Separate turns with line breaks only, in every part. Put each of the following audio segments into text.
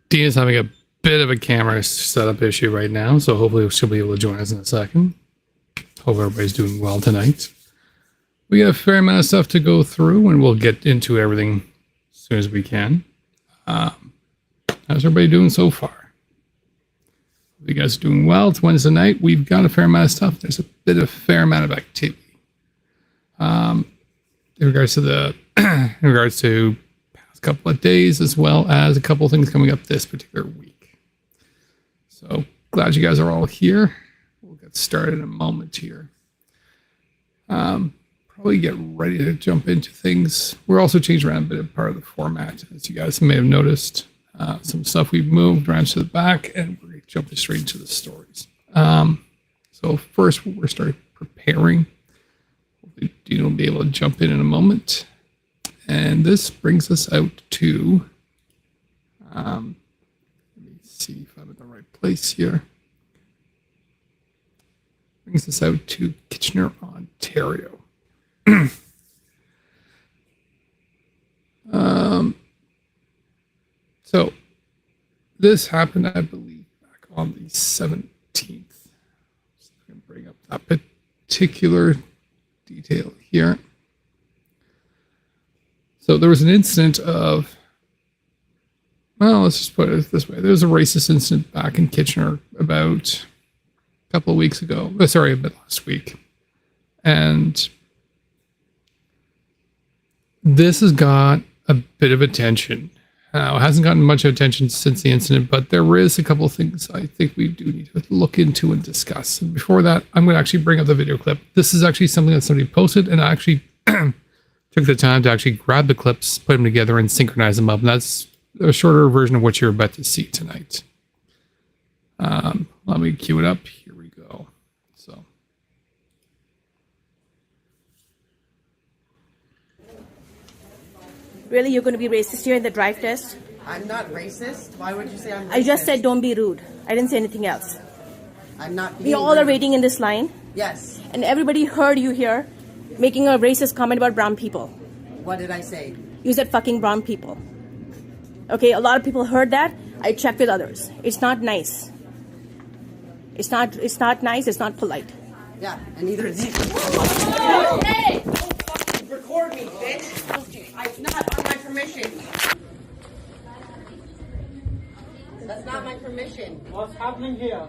Deana's having a bit of a camera setup issue right now, so hopefully she'll be able to join us in a second. Hope everybody's doing well tonight. We got a fair amount of stuff to go through, and we'll get into everything as soon as we can. How's everybody doing so far? Hope you guys are doing well. It's Wednesday night. We've got a fair amount of stuff. There's a fair amount of activity. In regards to past couple of days, as well as a couple of things coming up this particular week. So glad you guys are all here. We'll get started in a moment here. Probably get ready to jump into things. We're also changing around a bit of part of the format, as you guys may have noticed. Some stuff we've moved around to the back, and we're jumping straight into the stories. So first, we're starting preparing. Hopefully, Dean will be able to jump in a moment. And this brings us out to, let me see if I'm in the right place here. Brings us out to Kitchener, Ontario. So this happened, I believe, back on the 17th. So I'm going to bring up that particular detail here. So there was an incident of, well, let's just put it this way. There was a racist incident back in Kitchener about a couple of weeks ago. Sorry, about last week. And this has got a bit of attention. It hasn't gotten much attention since the incident, but there is a couple of things I think we do need to look into and discuss. And before that, I'm going to actually bring up the video clip. This is actually something that somebody posted, and I actually took the time to actually grab the clips, put them together, and synchronize them up. And that's a shorter version of what you're about to see tonight. Let me cue it up. Here we go. So.
Really, you're going to be racist here in the drive test?
I'm not racist. Why would you say I'm racist?
I just said don't be rude. I didn't say anything else.
I'm not.
We all are waiting in this line.
Yes.
And everybody heard you here making a racist comment about brown people.
What did I say?
You said fucking brown people. Okay, a lot of people heard that. I checked with others. It's not nice. It's not nice. It's not polite.
Yeah, and neither is he.
Hey!
Record me, bitch. It's not on my permission. That's not my permission.
What's happening here?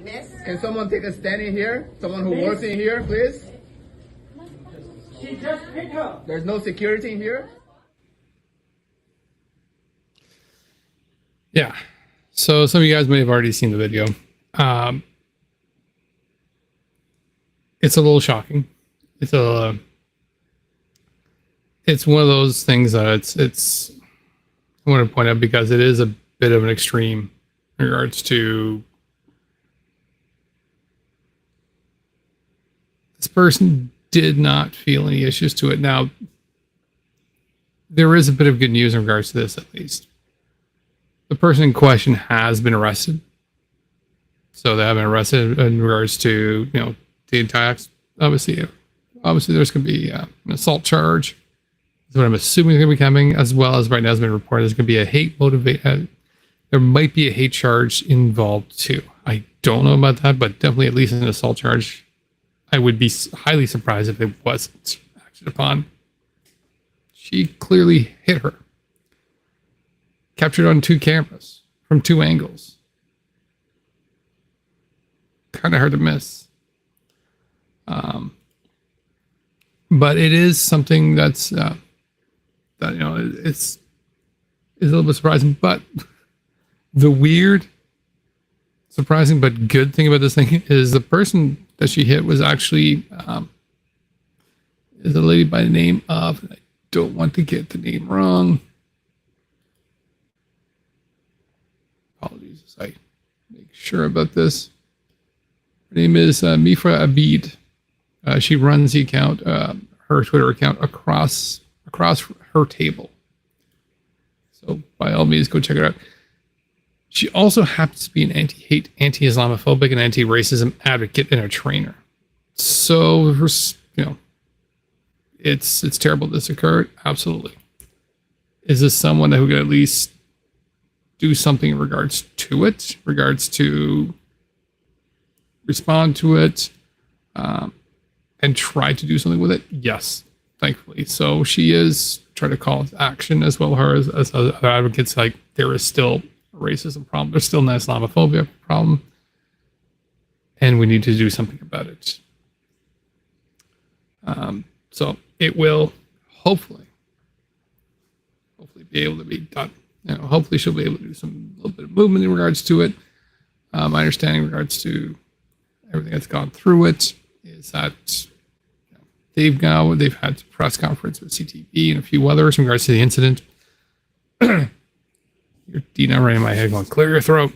Miss?
Can someone take a stand in here? Someone who works in here, please?
She just hit her.
There's no security in here?
Yeah. So some of you guys may have already seen the video. It's a little shocking. It's one of those things that it's I want to point out because it is a bit of an extreme in regards to this person did not feel any issues to it. Now, there is a bit of good news in regards to this, at least. The person in question has been arrested. So they have been arrested in regards to, the attacks. Obviously there's going to be an assault charge. That's what I'm assuming is going to be coming, as well as right now has been reported there's going to be a hate motivate. There might be a hate charge involved too. I don't know about that, but definitely at least an assault charge. I would be highly surprised if it wasn't acted upon. She clearly hit her. Captured on 2 cameras from 2 angles. Kind of hard to miss. But it is something that's it's a little bit surprising. But the weird, surprising but good thing about this thing is the person that she hit was actually is a lady by the name of, I don't want to get the name wrong. Apologies as I make sure about this. Her name is Mifra Abid. She runs the account, her Twitter account across her table. So by all means, go check it out. She also happens to be an anti-hate, anti-Islamophobic, and anti-racism advocate and a trainer. So, it's terrible this occurred. Absolutely. Is this someone who could at least do something in regards to it, regards to respond to it, and try to do something with it? Yes, thankfully. So she is trying to call into action as well. Her as other advocates, like there is still a racism problem. There's still an Islamophobia problem. And we need to do something about it. So it will hopefully be able to be done. Hopefully she'll be able to do some little bit of movement in regards to it. My understanding in regards to everything that's gone through it is that they've had a press conference with CTV and a few others in regards to the incident. Your Deana right in my head going, clear your throat.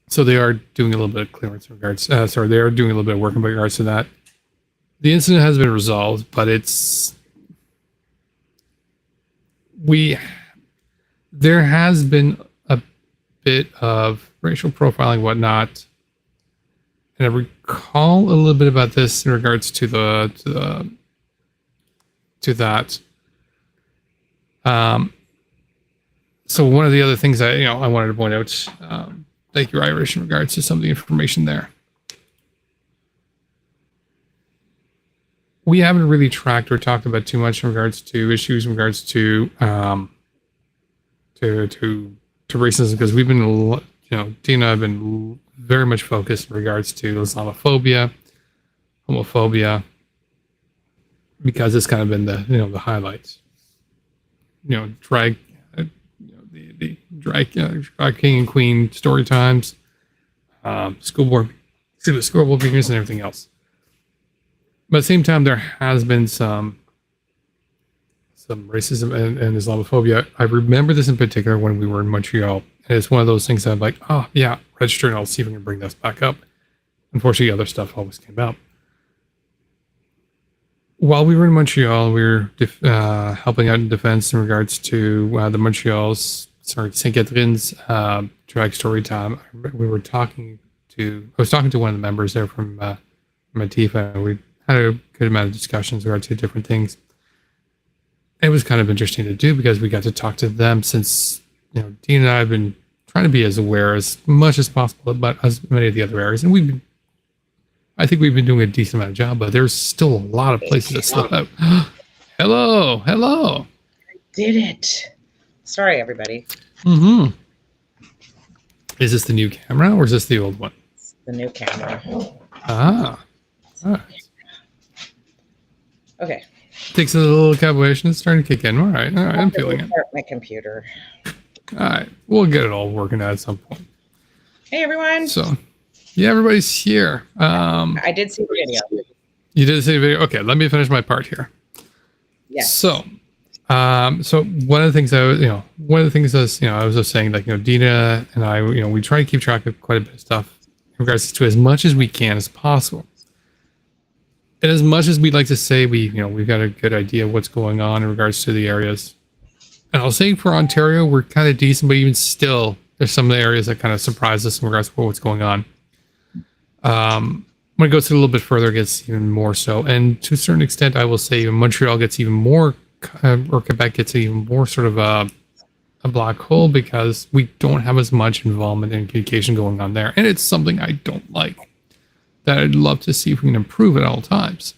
So they are doing a little bit of clearance in regards. They are doing a little bit of work in regards to that. The incident has been resolved, but there has been a bit of racial profiling, and whatnot, and I recall a little bit about this in regards to that. So one of the other things I wanted to point out. Thank you, Irish, in regards to some of the information there. We haven't really tracked or talked about too much in regards to issues in regards to racism, because we've been, Deana, I've been very much focused in regards to Islamophobia, homophobia, because it's kind of been the highlights. The drag king and queen story times, school board meetings, and everything else. But at the same time, there has been some racism and Islamophobia. I remember this in particular when we were in Montreal, and it's one of those things that I'm like, oh yeah, register, and I'll see if I can bring this back up. Unfortunately, other stuff always came out. While we were in Montreal, we were helping out in defense in regards to St. Catherine's drag story time. I was talking to one of the members there from Matifa, and we had a good amount of discussions in regards to different things. It was kind of interesting to do because we got to talk to them, since Deana and I have been trying to be as aware as much as possible about as many of the other areas, and I think we've been doing a decent amount of job, but there's still a lot of places that slip out. Hello.
Did it. Sorry, everybody.
Mm-hmm. Is this the new camera or is this the old one?
It's the new camera.
Ah. All right.
Okay.
Takes a little calibration. It's starting to kick in. All right. I'm feeling it.
Start my computer.
All right. We'll get it all working out at some point.
Hey, everyone.
So, yeah, everybody's here.
I did see the video.
You did see the video? Okay, let me finish my part here.
Yes.
So one of the things I was just saying, like, Deana and I, we try to keep track of quite a bit of stuff in regards to as much as we can as possible. And as much as we'd like to say we've got a good idea of what's going on in regards to the areas. And I'll say for Ontario, we're kind of decent, but even still, there's some of the areas that kind of surprise us in regards to what's going on. When it goes a little bit further, it gets even more so. And to a certain extent, I will say Montreal gets even more, or Quebec gets even more sort of a black hole, because we don't have as much involvement in communication going on there. And it's something I don't like, that I'd love to see if we can improve at all times.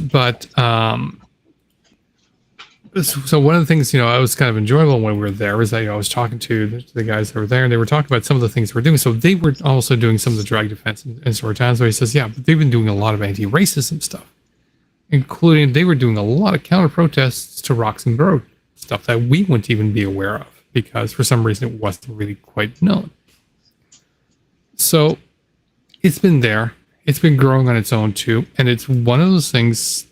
But so one of the things, I was kind of enjoyable when we were there was that, I was talking to the guys that were there, and they were talking about some of the things we're doing. So they were also doing some of the drag defense and sort of times. So he says, yeah, but they've been doing a lot of anti-racism stuff, including they were doing a lot of counter protests to Roxham Road, stuff that we wouldn't even be aware of, because for some reason it wasn't really quite known. So it's been there. It's been growing on its own too. And it's one of those things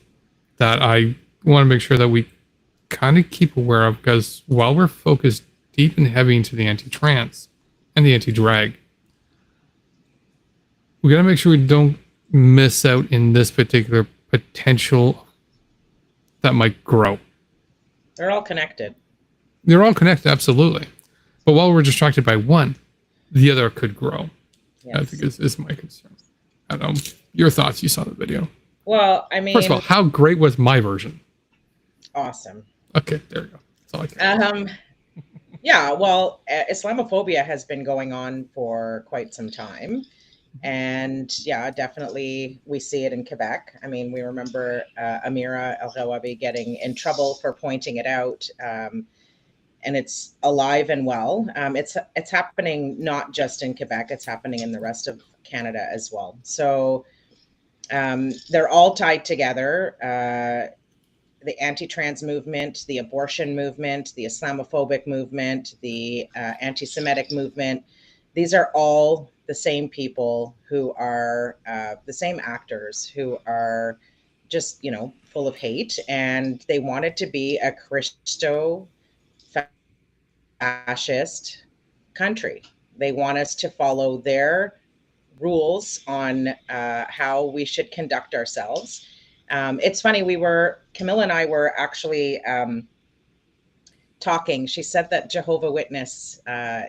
that I want to make sure that we kind of keep aware of, because while we're focused deep and heavy into the anti-trans and the anti-drag, we got to make sure we don't miss out in this particular potential that might grow.
They're all connected.
They're all connected, absolutely. But while we're distracted by one, the other could grow. Yes. I think is my concern. I don't know. Your thoughts, you saw the video.
Well, I mean...
First of all, how great was my version?
Awesome.
Okay, there we go. That's all I care.
Yeah, well, Islamophobia has been going on for quite some time. And yeah, definitely we see it in Quebec. I mean, we remember Amira El Gawabi getting in trouble for pointing it out. And it's alive and well. It's happening not just in Quebec, it's happening in the rest of Canada as well. So they're all tied together. The anti-trans movement, the abortion movement, the Islamophobic movement, the anti-Semitic movement. These are all the same people who are the same actors who are just, full of hate. And they want it to be a Christo fascist country. They want us to follow their rules on how we should conduct ourselves. It's funny, Camilla and I were actually talking. She said that Jehovah Witness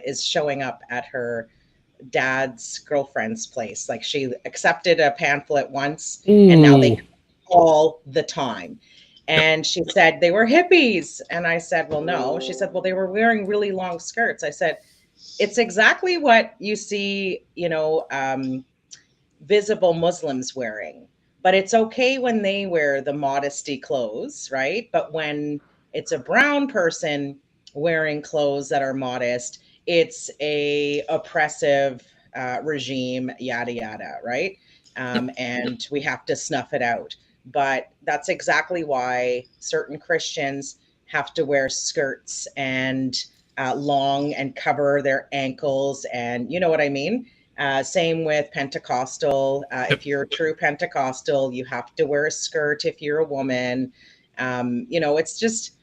is showing up at her dad's girlfriend's place. Like, she accepted a pamphlet once, and now they all the time. And she said they were hippies. And I said, well, no. She said, well, they were wearing really long skirts. I said, it's exactly what you see, visible Muslims wearing. But it's okay when they wear the modesty clothes, right? But when it's a brown person wearing clothes that are modest, it's a oppressive regime, yada yada, right? And we have to snuff it out. But that's exactly why certain Christians have to wear skirts and long and cover their ankles, and you know what I mean? Same with Pentecostal. If you're a true Pentecostal, you have to wear a skirt if you're a woman. It's just,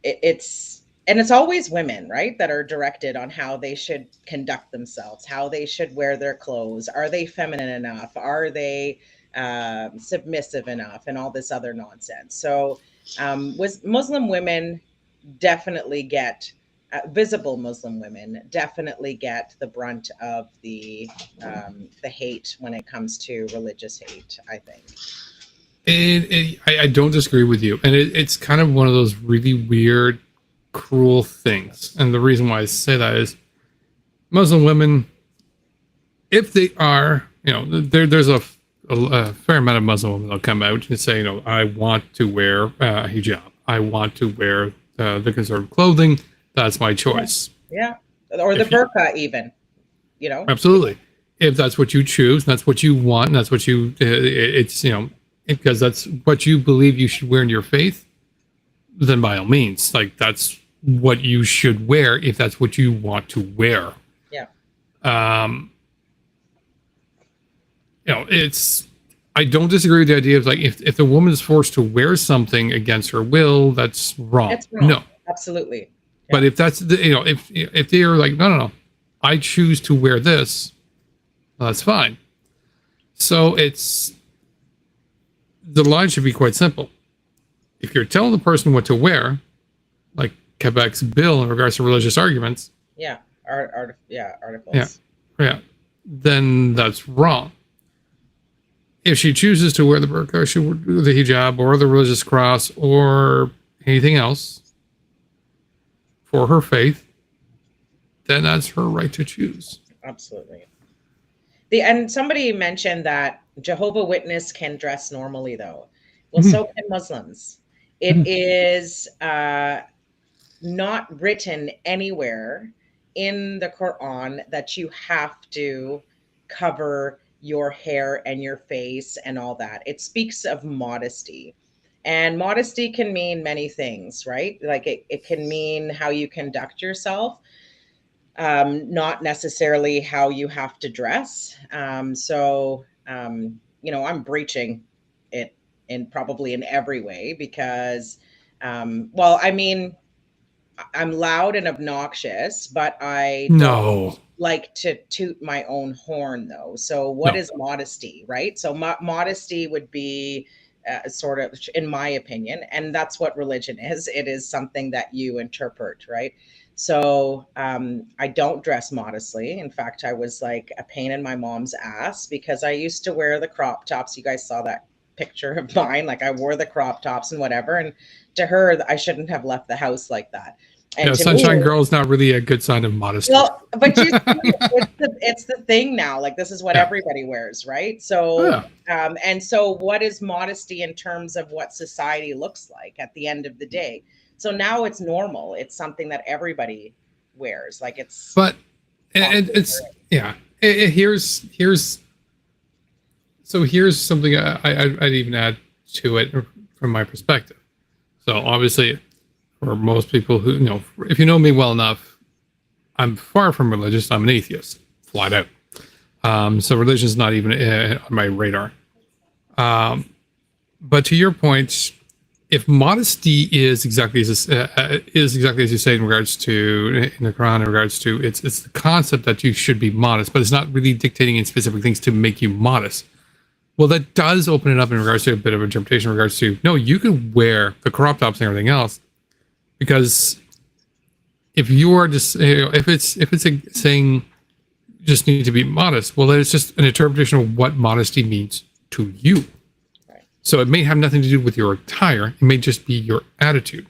and it's always women, right, that are directed on how they should conduct themselves, how they should wear their clothes. Are they feminine enough? Are they submissive enough? And all this other nonsense. So was Muslim women definitely get visible Muslim women definitely get the brunt of the hate when it comes to religious hate, I think.
I don't disagree with you, and it's kind of one of those really weird, cruel things. And the reason why I say that is Muslim women, if they are, there's a fair amount of Muslim women that'll come out and say, I want to wear hijab, I want to wear the conservative clothing. That's my choice.
Yeah. Or the burqa even,
Absolutely. If that's what you choose, that's what you want, and that's what it's, because that's what you believe you should wear in your faith, then by all means, like, that's what you should wear if that's what you want to wear.
Yeah.
I don't disagree with the idea of, like, if the woman is forced to wear something against her will, that's wrong.
It's wrong.
No.
Absolutely.
But if that's if they are like, no, I choose to wear this, well, that's fine. So the line should be quite simple. If you're telling the person what to wear, like Quebec's bill in regards to religious arguments,
articles,
then that's wrong. If she chooses to wear the burqa, she would do the hijab or the religious cross or anything else for her faith, then that's her right to choose.
Absolutely. And somebody mentioned that Jehovah Witness can dress normally, though. Well, so can Muslims. It is not written anywhere in the Quran that you have to cover your hair and your face and all that. It speaks of modesty. And modesty can mean many things, right? Like it can mean how you conduct yourself, not necessarily how you have to dress. I'm breaching it probably in every way because, I'm loud and obnoxious, but I don't like to toot my own horn, though. So what is modesty, right? So modesty would be sort of, in my opinion, and that's what religion is. It is something that you interpret, right? So I don't dress modestly. In fact, I was like a pain in my mom's ass because I used to wear the crop tops. You guys saw that picture of mine. Like I wore the crop tops and whatever. And to her, I shouldn't have left the house like that. And
Yeah,
to
Sunshine
me,
Girl is not really a good sign of modesty.
well, but you see, it's the thing now. Like this is what
Yeah.
everybody wears, right? So, and so what is modesty in terms of what society looks like at the end of the day? So now it's normal. It's something that everybody wears. Like it's,
But it's yeah. Here's something I'd even add to it from my perspective. So obviously, for most people who if you know me well enough, I'm far from religious. I'm an atheist, flat out. So religion is not even on my radar. But to your point, if modesty is exactly as you say in regards to in the Quran, in regards to it's the concept that you should be modest, but it's not really dictating in specific things to make you modest. Well, that does open it up in regards to a bit of interpretation in regards to no, you can wear the crop tops and everything else, because if you are just if it's saying you just need to be modest, well, then it's just an interpretation of what modesty means to you. So it may have nothing to do with your attire. It may just be your attitude.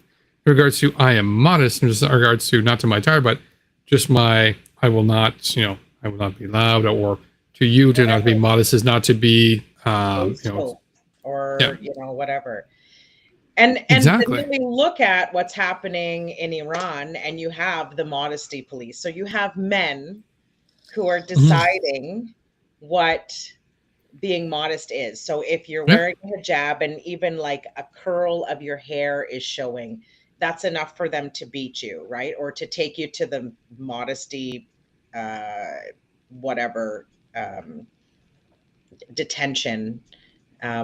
In regards to I am modest, in regards to not to my attire, but just I will not be loud, or to you to not be modest is not to be
or whatever. And
exactly.
then we look at what's happening in Iran, and you have the modesty police. So you have men who are deciding what being modest is. So if you're wearing a hijab and even like a curl of your hair is showing, that's enough for them to beat you, right? Or to take you to the modesty detention,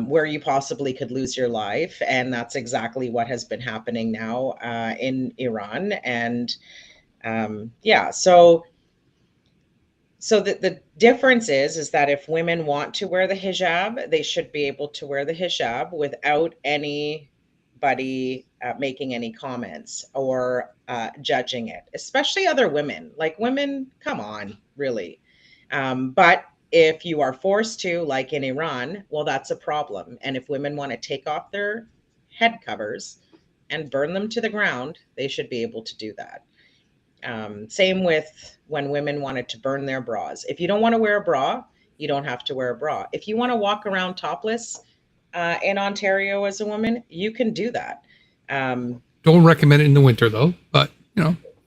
where you possibly could lose your life. And that's exactly what has been happening now in Iran. And so the difference is that if women want to wear the hijab, they should be able to wear the hijab without anybody making any comments or judging it, especially other women. Like women, come on, really. But if you are forced to, like in Iran, well, that's a problem. And if women want to take off their head covers and burn them to the ground, they should be able to do that. Same with when women wanted to burn their bras. If you don't want to wear a bra, you don't have to wear a bra. If you want to walk around topless in Ontario as a woman, you can do that.
Don't recommend it in the winter though, but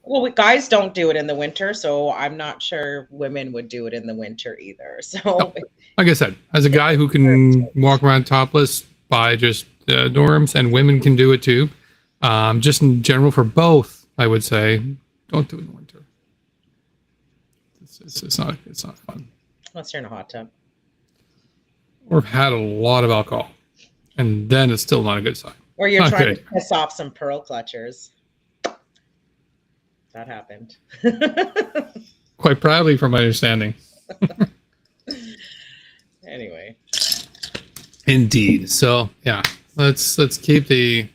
well, guys don't do it in the winter, so I'm not sure women would do it in the winter either. So,
no. Like I said, as a guy who can walk around topless by just norms, and women can do it too, just in general for both, I would say, don't do it in the winter. It's not fun.
Unless you're in a hot tub.
Or have had a lot of alcohol, and then it's still not a good sign.
Or you're trying to piss off some pearl clutchers. That happened.
Quite proudly, from my understanding.
Anyway.
Indeed. So yeah, let's keep the.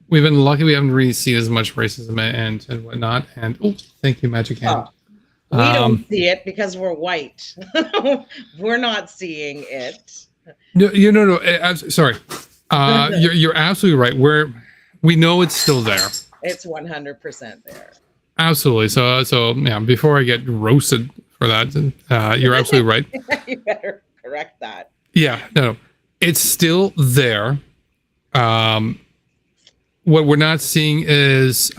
We've been lucky we haven't really seen as much racism and whatnot. And thank you, Magic Hand.
We don't see it because we're white. We're not seeing it.
No. Sorry. You're absolutely right. We know it's still there.
It's 100% there.
Absolutely. So yeah. Before I get roasted for that, you're absolutely right.
You better correct that.
Yeah. No. It's still there. What we're not seeing is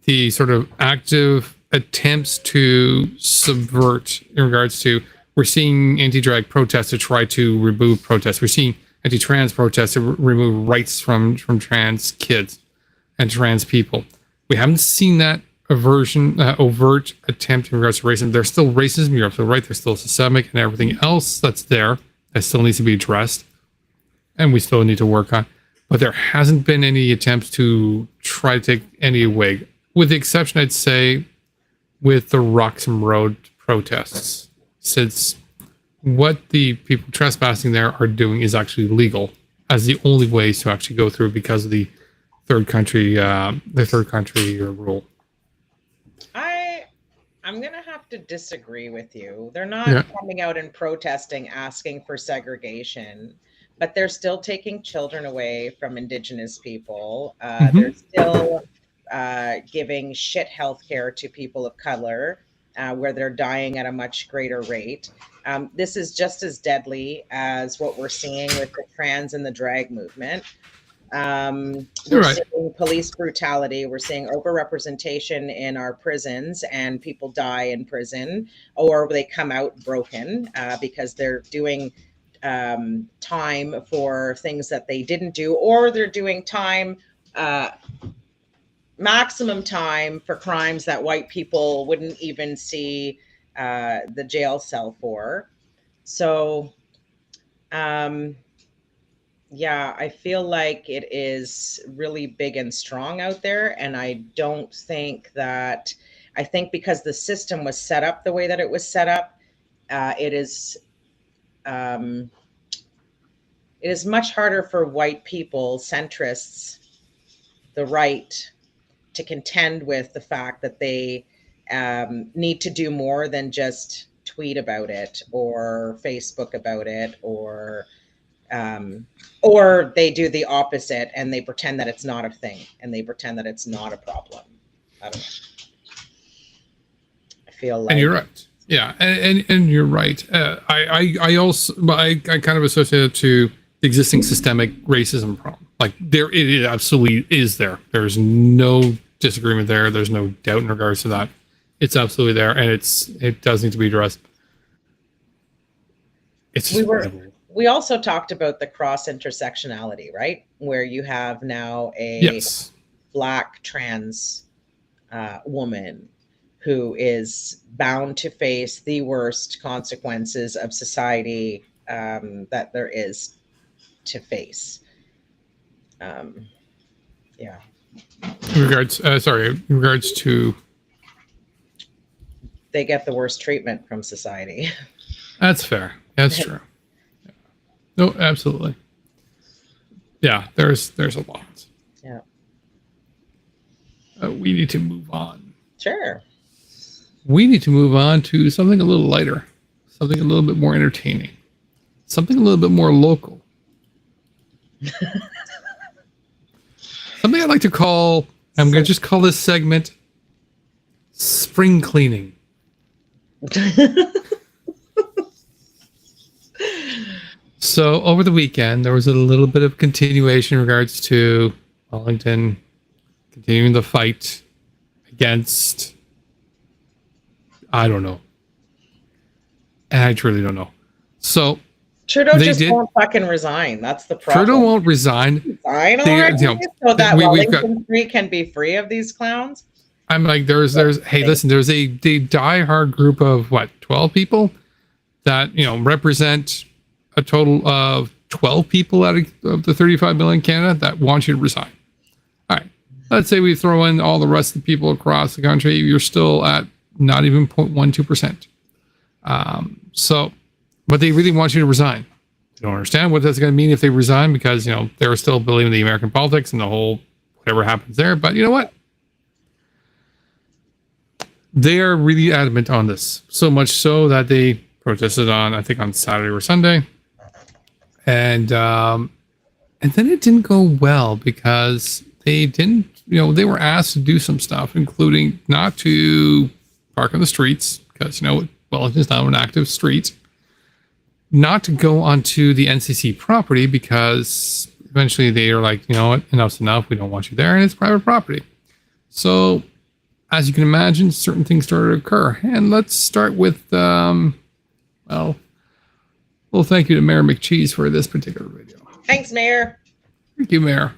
the sort of active attempts to subvert in regards to, we're seeing anti-drag protests to try to remove protests. We're seeing anti-trans protests to remove rights from trans kids and trans people. We haven't seen that overt attempt in regards to racism. There's still racism, you're absolutely right. There's still systemic and everything else that's there that still needs to be addressed, and we still need to work on. But there hasn't been any attempts to try to take any away, with the exception, I'd say, with the Roxham Road protests, since what the people trespassing there are doing is actually legal, as the only ways to actually go through because of the third country rule.
I'm going to have to disagree with you. They're not
Yeah.
coming out and protesting, asking for segregation, but they're still taking children away from Indigenous people. They're still giving shit health care to people of color, where they're dying at a much greater rate. This is just as deadly as what we're seeing with the trans and the drag movement.
You're
We're
right.
seeing police brutality. We're seeing overrepresentation in our prisons, and people die in prison, or they come out broken because they're doing time for things that they didn't do, or they're doing time, maximum time for crimes that white people wouldn't even see the jail cell for. So, yeah, I feel like it is really big and strong out there. And I don't think that, I think because the system was set up the way that it was set up, it is much harder for white people, centrists, the right, to contend with the fact that they need to do more than just tweet about it or Facebook about it, or they do the opposite and they pretend that it's not a thing and they pretend that it's not a problem. I don't know. I feel like,
And you're right. Yeah, and you're right. I also I kind of associate it to the existing systemic racism problem. Like it absolutely is there. There's no disagreement there. There's no doubt in regards to that. It's absolutely there, and it does need to be addressed. It's just
we also talked about the cross intersectionality, right? Where you have now a
yes.
Black trans woman who is bound to face the worst consequences of society that there is to face. Yeah.
In regards to,
they get the worst treatment from society.
That's fair. That's true. Yeah. No, absolutely. Yeah, there's a lot.
Yeah.
We need to move on.
Sure.
We need to move on to something a little lighter, something a little bit more entertaining, something a little bit more local. Something I like to call, I'm going to just call this segment spring cleaning. So over the weekend, there was a little bit of continuation in regards to Wellington continuing the fight against, I don't know. And I truly don't know. So
Trudeau won't fucking resign. That's the problem.
Trudeau won't resign.
I know. So that Wellington Street can be free of these clowns.
I'm like, there's hey, listen, there's a diehard group of 12 people that, represent a total of 12 people out of the 35 million Canada that want you to resign. All right. Let's say we throw in all the rest of the people across the country. You're still at not even 0.12%. But they really want you to resign. They don't understand what that's going to mean if they resign because, they're still believing the American politics and the whole whatever happens there. But you know what? They are really adamant on this. So much so that they protested on Saturday or Sunday. And then it didn't go well because they didn't, they were asked to do some stuff, including not to park on the streets because, Wellington's not an active street. Not to go onto the NCC property because eventually they are like, you know what, enough's enough. We don't want you there, and it's private property. So, as you can imagine, certain things started to occur. And let's start with, well, thank you to Mayor McCheese for this particular video.
Thanks, Mayor.
Thank you, Mayor.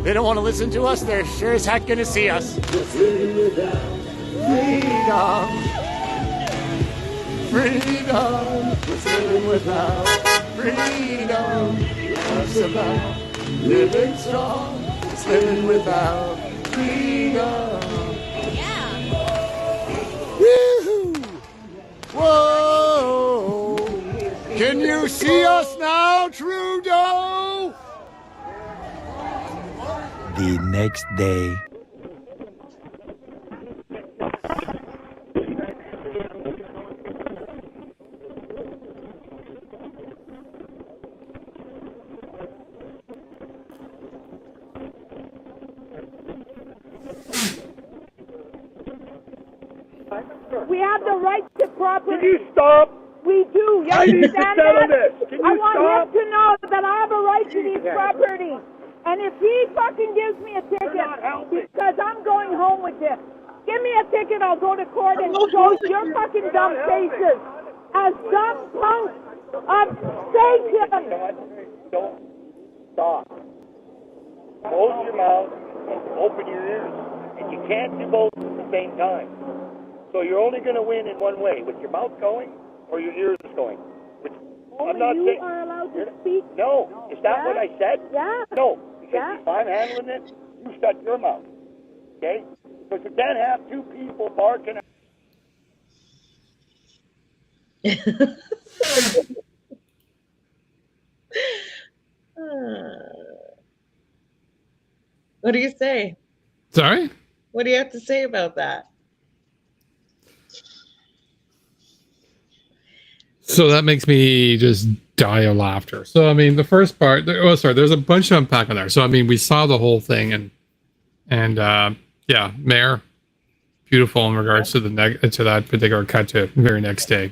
They don't want to listen to us. They're sure as heck going to see us. Freedom. Freedom. What's living without freedom? What's about living strong? It's living without freedom. Yeah. Woo-hoo. Whoa. Can you see us now, Trudeau?
The next day.
We have the right to property.
Can you stop?
We do. You
I need to
understand
settle
that?
this. Can you
I want
stop?
him to know that I have a right to these properties. And if he fucking gives me a ticket,
not helping.
because I'm going home with this. Give me a ticket, I'll go to court and show your fucking dumb faces as dumb punks of Satan.
Don't stop. Close your mouth and open your ears. And you can't do both at the same time. So you're only going to win in one way, with your mouth going or your ears going. Which I'm not
you
saying.
are allowed to speak.
No, is that what I said?
Yeah.
No, because
Yeah.
if I'm handling it, you shut your mouth. Okay? Because you can't have two people barking.
What do you say?
Sorry?
What do you have to say about that?
So that makes me just die of laughter. So, I mean, the first part, there's a bunch to unpack on there. So, I mean, we saw the whole thing and yeah, Mayor, beautiful in regards to to that particular cut to the very next day.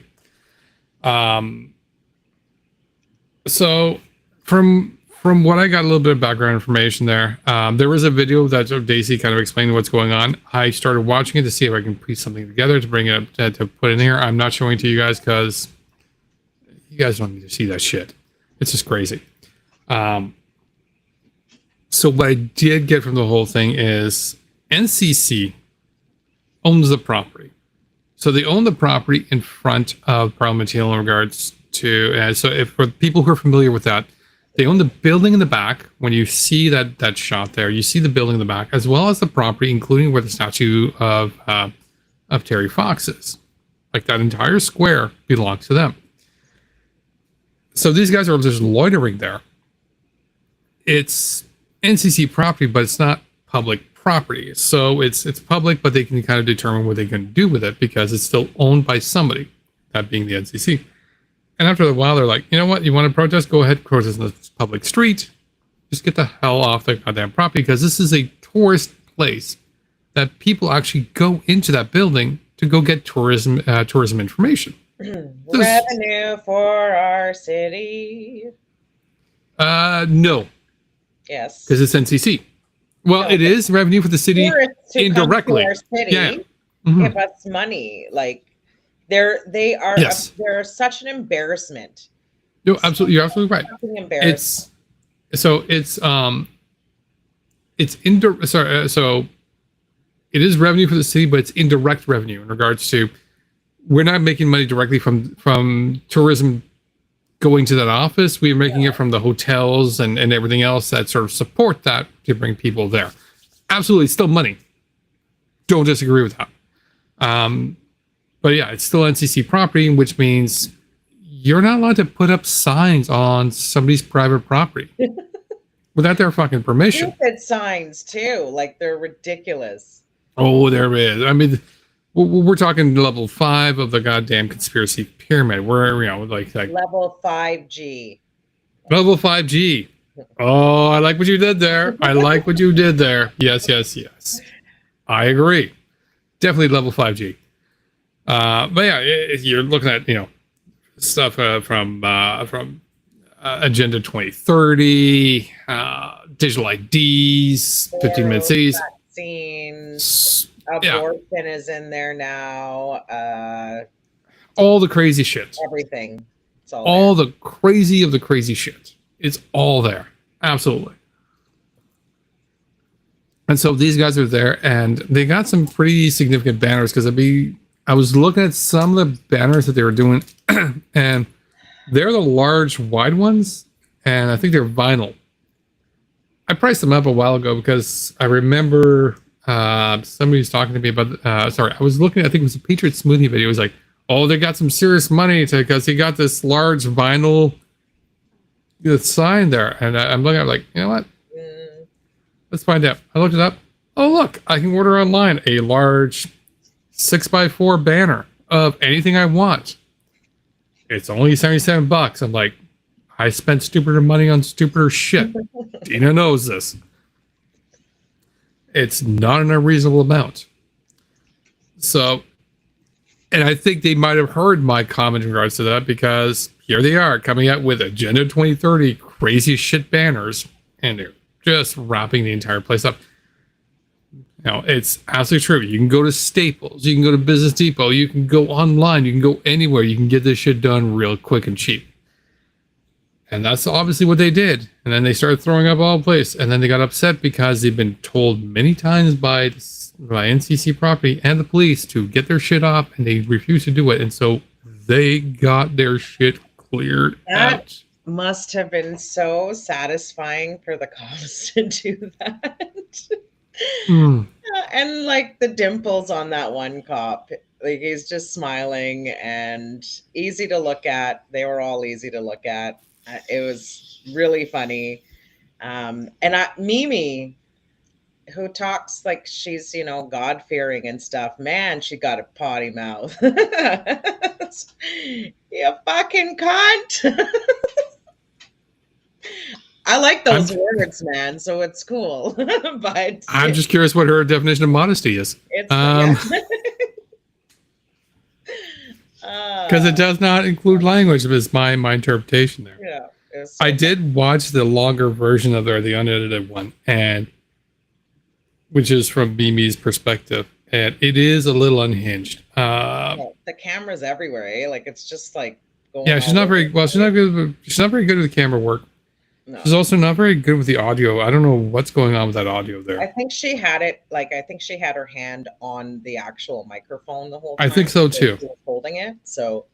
So from what I got a little bit of background information there, there was a video that Daisy kind of explained what's going on. I started watching it to see if I can piece something together to bring it up to put in here. I'm not showing it to you guys because you guys don't need to see that shit. It's just crazy. So what I did get from the whole thing is NCC owns the property. So they own the property in front of Parliament Hill in regards to, so if for people who are familiar with that, they own the building in the back. When you see that shot there, you see the building in the back, as well as the property, including where the statue of Terry Fox is. Like that entire square belongs to them. So these guys are just loitering there. It's NCC property, but it's not public property. So it's public, but they can kind of determine what they can do with it because it's still owned by somebody, that being the NCC. And after a while, they're like, you know what? You want to protest? Go ahead, protest in the public street. Just get the hell off the goddamn property because this is a tourist place that people actually go into that building to go get tourism information.
Revenue for our city.
No,
Yes.
because it's NCC. Well,
No,
it is revenue for the city
Tourists who
indirectly.
come to our city
Yeah. Mhm.
give us money. Like they are
Yes.
they're such an embarrassment.
No, absolutely, you're absolutely right.
Fucking embarrassment.
So it is revenue for the city, but it's indirect revenue in regards to we're not making money directly from tourism going to that office. We're making it from the hotels and everything else that sort of support that to bring people there. Absolutely, still money. Don't disagree with that. But yeah, it's still NCC property, which means you're not allowed to put up signs on somebody's private property without their fucking permission.
Stupid signs too, like they're ridiculous.
Oh, there is. I mean, we're talking level 5 of the goddamn conspiracy pyramid. We're, like
Level 5G.
level 5G. Oh, I like what you did there. I like what you did there. Yes. I agree. Definitely level 5G. But yeah, you're looking at, stuff from Agenda 2030, digital IDs, 15-minute cities.
Vaccines. Abortion is in there now.
All the crazy shit.
Everything. It's
all the crazy of the crazy shit. It's all there. Absolutely. And so these guys are there, and they got some pretty significant banners because I was looking at some of the banners that they were doing, and they're the large, wide ones, and I think they're vinyl. I priced them up a while ago because I remember somebody was talking to me about. I was looking. I think it was a Patriot Smoothie video. It was like, oh, they got some serious money because he got this large vinyl sign there, and I'm looking at it like, you know what? Let's find out. I looked it up. Oh, look, I can order online a large 6x4 banner of anything I want. It's only $77. I'm like, I spent stupider money on stupider shit. Deana knows this. It's not an unreasonable amount. So, and I think they might have heard my comment in regards to that, because here they are coming out with Agenda 2030 crazy shit banners, and they're just wrapping the entire place up. Now, it's absolutely true. You can go to Staples, you can go to Business Depot, you can go online, you can go anywhere. You can get this shit done real quick and cheap. And that's obviously what they did. And then they started throwing up all place. And then they got upset because they've been told many times by NCC Property and the police to get their shit off, and they refused to do it. And so they got their shit cleared out.
Must have been so satisfying for the cops to do that. And like the dimples on that one cop, like he's just smiling and easy to look at. They were all easy to look at. It was really funny. And Mimi, who talks like she's, you know, God-fearing and stuff, man, she got a potty mouth. You fucking cunt. I like those words, man, so it's cool. But
I'm just curious what her definition of modesty is. Because it does not include language, is my interpretation there.
Yeah.
I did watch the longer version of the unedited one, and which is from Mimi's perspective, and it is a little unhinged.
The camera's everywhere, eh? Like it's just like going.
Yeah, she's not very well. She's not good. She's not very good with the camera work. No. She's also not very good with the audio. I don't know what's going on with that audio there.
I think she had it, like, I think she had her hand on the actual microphone the whole time.
I think so too.
She was holding it, so.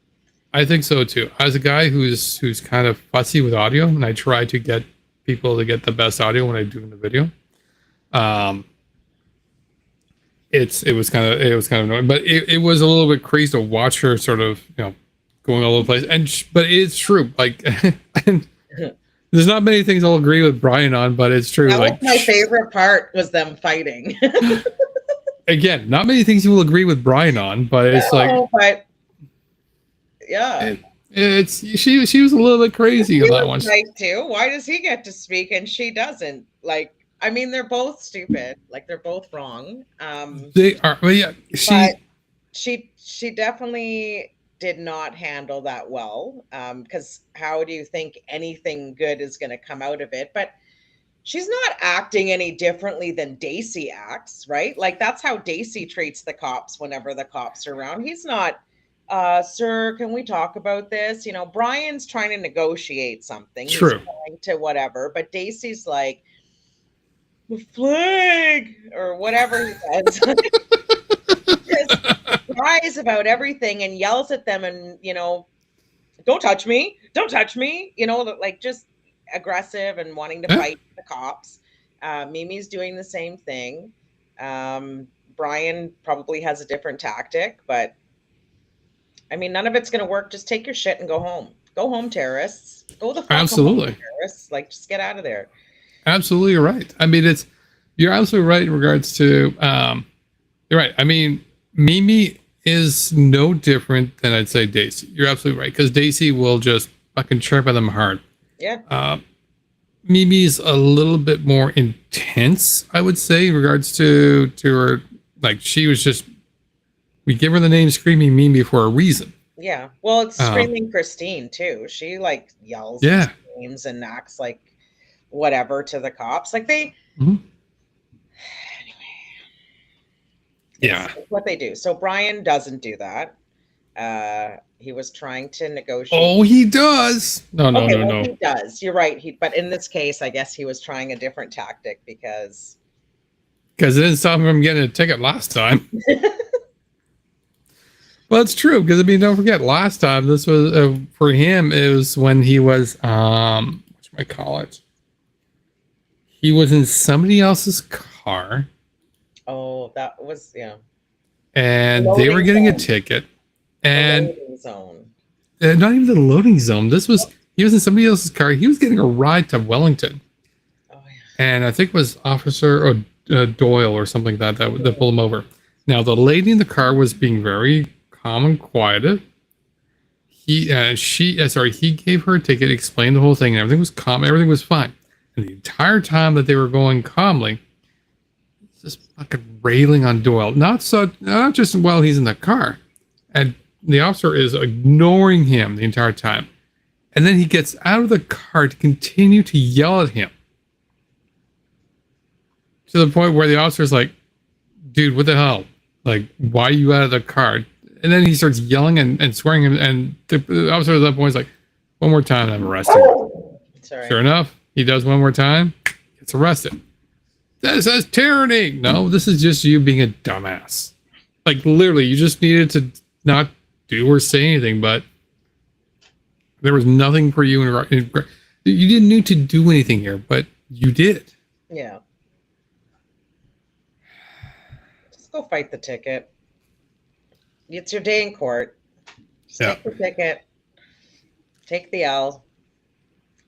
I think so too. As a guy who's kind of fussy with audio, and I try to get people to get the best audio when I do in the video. It was kind of annoying, but it was a little bit crazy to watch her sort of, you know, going all over the place. But it's true, like. There's not many things I'll agree with Brian on, but it's true.
That
like
was my favorite part, was them fighting.
Again, not many things you will agree with Brian on, but it's
but yeah,
she was a little bit crazy on that one.
Right too. Why does he get to speak and she doesn't? Like, I mean, they're both stupid. Like they're both wrong.
They are. Well, yeah.
She definitely did not handle that well, because how do you think anything good is going to come out of it? But she's not acting any differently than Daisy acts, right? Like that's how Daisy treats the cops whenever the cops are around. He's not, sir, can we talk about this? You know, Brian's trying to negotiate something.
True.
He's trying to whatever, but Daisy's like, the flag, or whatever he says. Cries about everything and yells at them, and you know, don't touch me, you know, like just aggressive and wanting to fight the cops. Mimi's doing the same thing. Brian probably has a different tactic, but I mean, none of it's going to work. Just take your shit and go home, terrorists. Go the fuck
absolutely
home, terrorists. Like, just get out of there.
Absolutely right. I mean, you're absolutely right in regards to you're right. I mean, Mimi is no different than I'd say Daisy. You're absolutely right, because Daisy will just fucking chirp at them hard.
Yeah.
Mimi's a little bit more intense, I would say, in regards to her. Like she was just, we give her the name Screaming Mimi for a reason.
Yeah. Well, it's Screaming Christine too. She like yells and screams and acts like whatever to the cops. Like they.
Mm-hmm. Yeah,
it's what they do. So Brian doesn't do that. He was trying to negotiate.
Oh, he does. No.
He does. You're right. But in this case, I guess he was trying a different tactic because
it didn't stop him from getting a ticket last time. Well, it's true, because I mean, don't forget, last time this was for him. It was when he was what should I call it? He was in somebody else's car.
Oh, that was, yeah.
And they were getting a ticket. And
loading zone.
Not even the loading zone. He was in somebody else's car. He was getting a ride to Wellington.
Oh, yeah.
and I think it was Officer Doyle or something like that pulled him over. Now the lady in the car was being very calm and quieted. He gave her a ticket, explained the whole thing, and everything was calm, everything was fine. And the entire time that they were going calmly, just fucking railing on Doyle. Not just while he's in the car, and the officer is ignoring him the entire time. And then he gets out of the car to continue to yell at him. To the point where the officer's like, dude, what the hell? Like, why are you out of the car? And then he starts yelling and swearing him. And the officer at that point is like, one more time, I'm arrested.
Sorry.
Sure enough, he does one more time, gets arrested. This is tyranny. No, this is just you being a dumbass. Like, literally, you just needed to not do or say anything, but there was nothing for you. You didn't need to do anything here, but you did.
Yeah. Just go fight the ticket. It's your day in court. Just take the ticket. Take the L.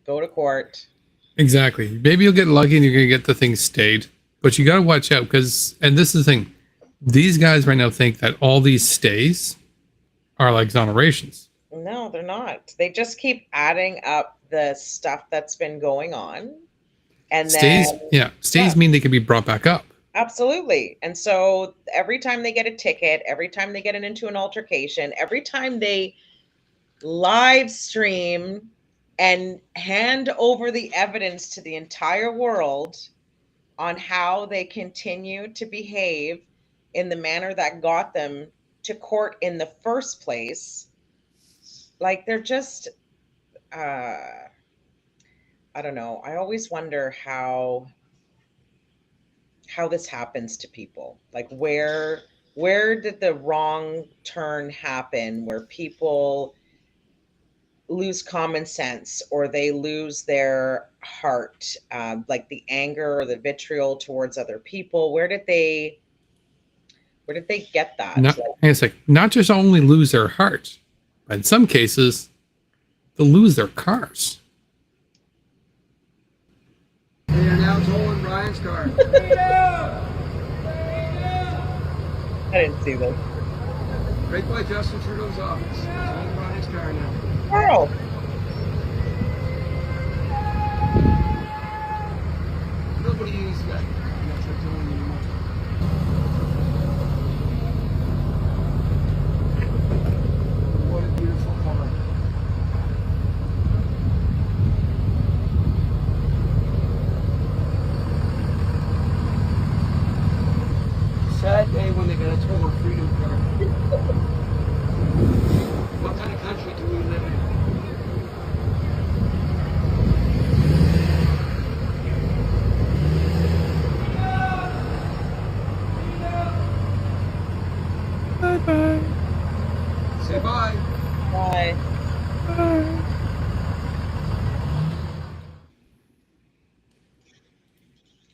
Go to court.
Exactly. Maybe you'll get lucky and you're going to get the thing stayed. But you got to watch out because, and this is the thing, these guys right now think that all these stays are like exonerations.
No, they're not. They just keep adding up the stuff that's been going on. And
stays,
then,
stays mean they can be brought back up.
Absolutely. And so every time they get a ticket, every time they get into an altercation, every time they live stream and hand over the evidence to the entire world on how they continue to behave in the manner that got them to court in the first place, like they're just, I don't know. I always wonder how this happens to people. Like where did the wrong turn happen where people lose common sense or they lose their heart, like the anger or the vitriol towards other people? Where did they get that?
It's like not just only lose their heart, but in some cases they'll lose their cars.
They are now towing Brian's car.
I didn't see this.
Right by Justin Trudeau's office. Towing Brian's car now.
Carl.
Nobody uses that. That's what they're doing anymore. What a beautiful car. Sad day when they're going to tow a freedom car. What kind of country do we live in?
Bye-bye.
Say bye.
Bye.
Bye.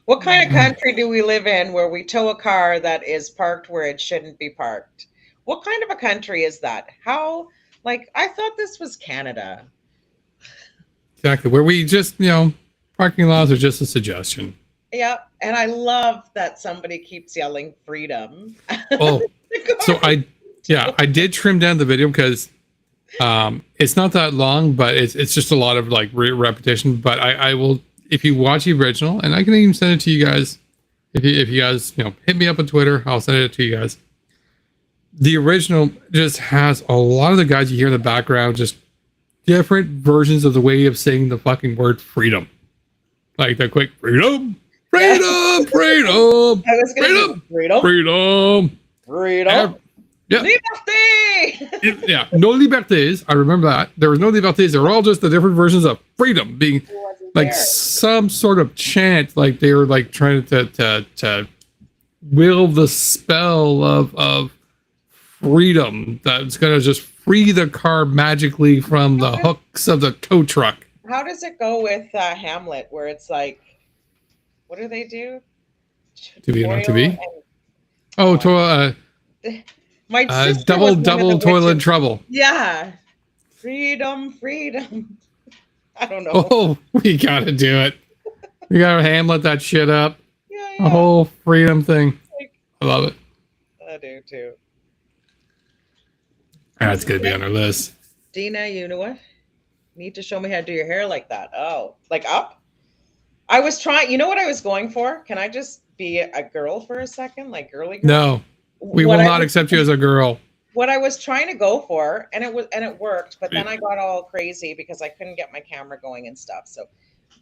What kind of country do we live in where we tow a car that is parked where it shouldn't be parked? What kind of a country is that? How, like, I thought this was Canada.
Exactly. Where we just, parking laws are just a suggestion.
Yeah. And I love that somebody keeps yelling freedom.
Oh, so I did trim down the video because it's not that long, but it's just a lot of like repetition. But I will, if you watch the original, and I can even send it to you guys. If you guys, hit me up on Twitter, I'll send it to you guys. The original just has a lot of the guys you hear in the background, just different versions of the way of saying the fucking word freedom. Like the quick freedom, freedom, freedom,
I was gonna
freedom,
freedom,
freedom. Yeah.
Liberté.
Yeah, no libertés. I remember that. There was no libertés. They were all just the different versions of freedom being like some sort of chant, like they were like trying to will the spell of freedom that's going to just free the car magically from the hooks of the tow truck.
How does it go with Hamlet, where it's like, what do they do?
To be on
Toil
TV?
My sister
double
was one of the
toil in
witches.
trouble.
Yeah. Freedom, freedom. I don't know.
Oh, we gotta do it. You gotta hamlet that shit up.
Yeah,
The
yeah.
whole freedom thing. I love it.
I do too.
That's gonna be on our list.
Deana, you know what? Need to show me how to do your hair like that. Oh, like up? I was trying, you know what I was going for? Can I just be a girl for a second? Like girly girl?
No, we
What
will
I
not
was-
accept you as a girl.
What I was trying to go for, and it worked, but then I got all crazy because I couldn't get my camera going and stuff. So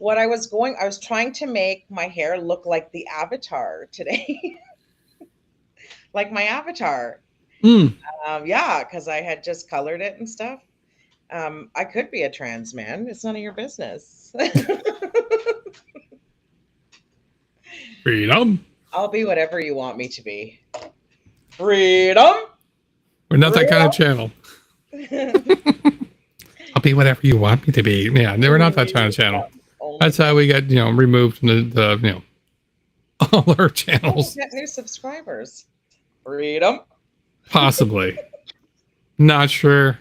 I was trying to make my hair look like the avatar today. Like my avatar.
Mm.
Yeah, because I had just colored it and stuff. I could be a trans man. It's none of your business.
Freedom.
I'll be whatever you want me to be. Freedom.
We're not that kind of channel. I'll be whatever you want me to be. Yeah, we're not that kind of channel. That's how we get, removed from the all our channels.
Get new subscribers. Freedom.
Possibly. Not sure.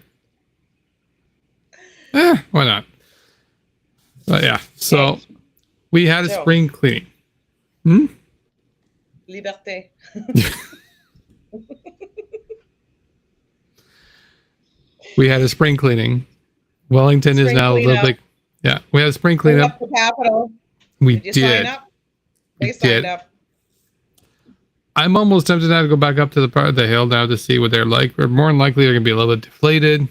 Why not? But yeah, so we had a
So-
spring cleaning. Hmm?
Liberté.
We had a spring cleaning. Wellington is
Spring
now a little
cleanup.
bit. Yeah, we had a spring
Clean
cleanup.
up the Capitol.
We
Did you sign
did.
up? They
We
signed
did.
up.
I'm almost tempted now to go back up to the part of the hill now to see what they're like. Or more than likely, they're going to be a little bit deflated.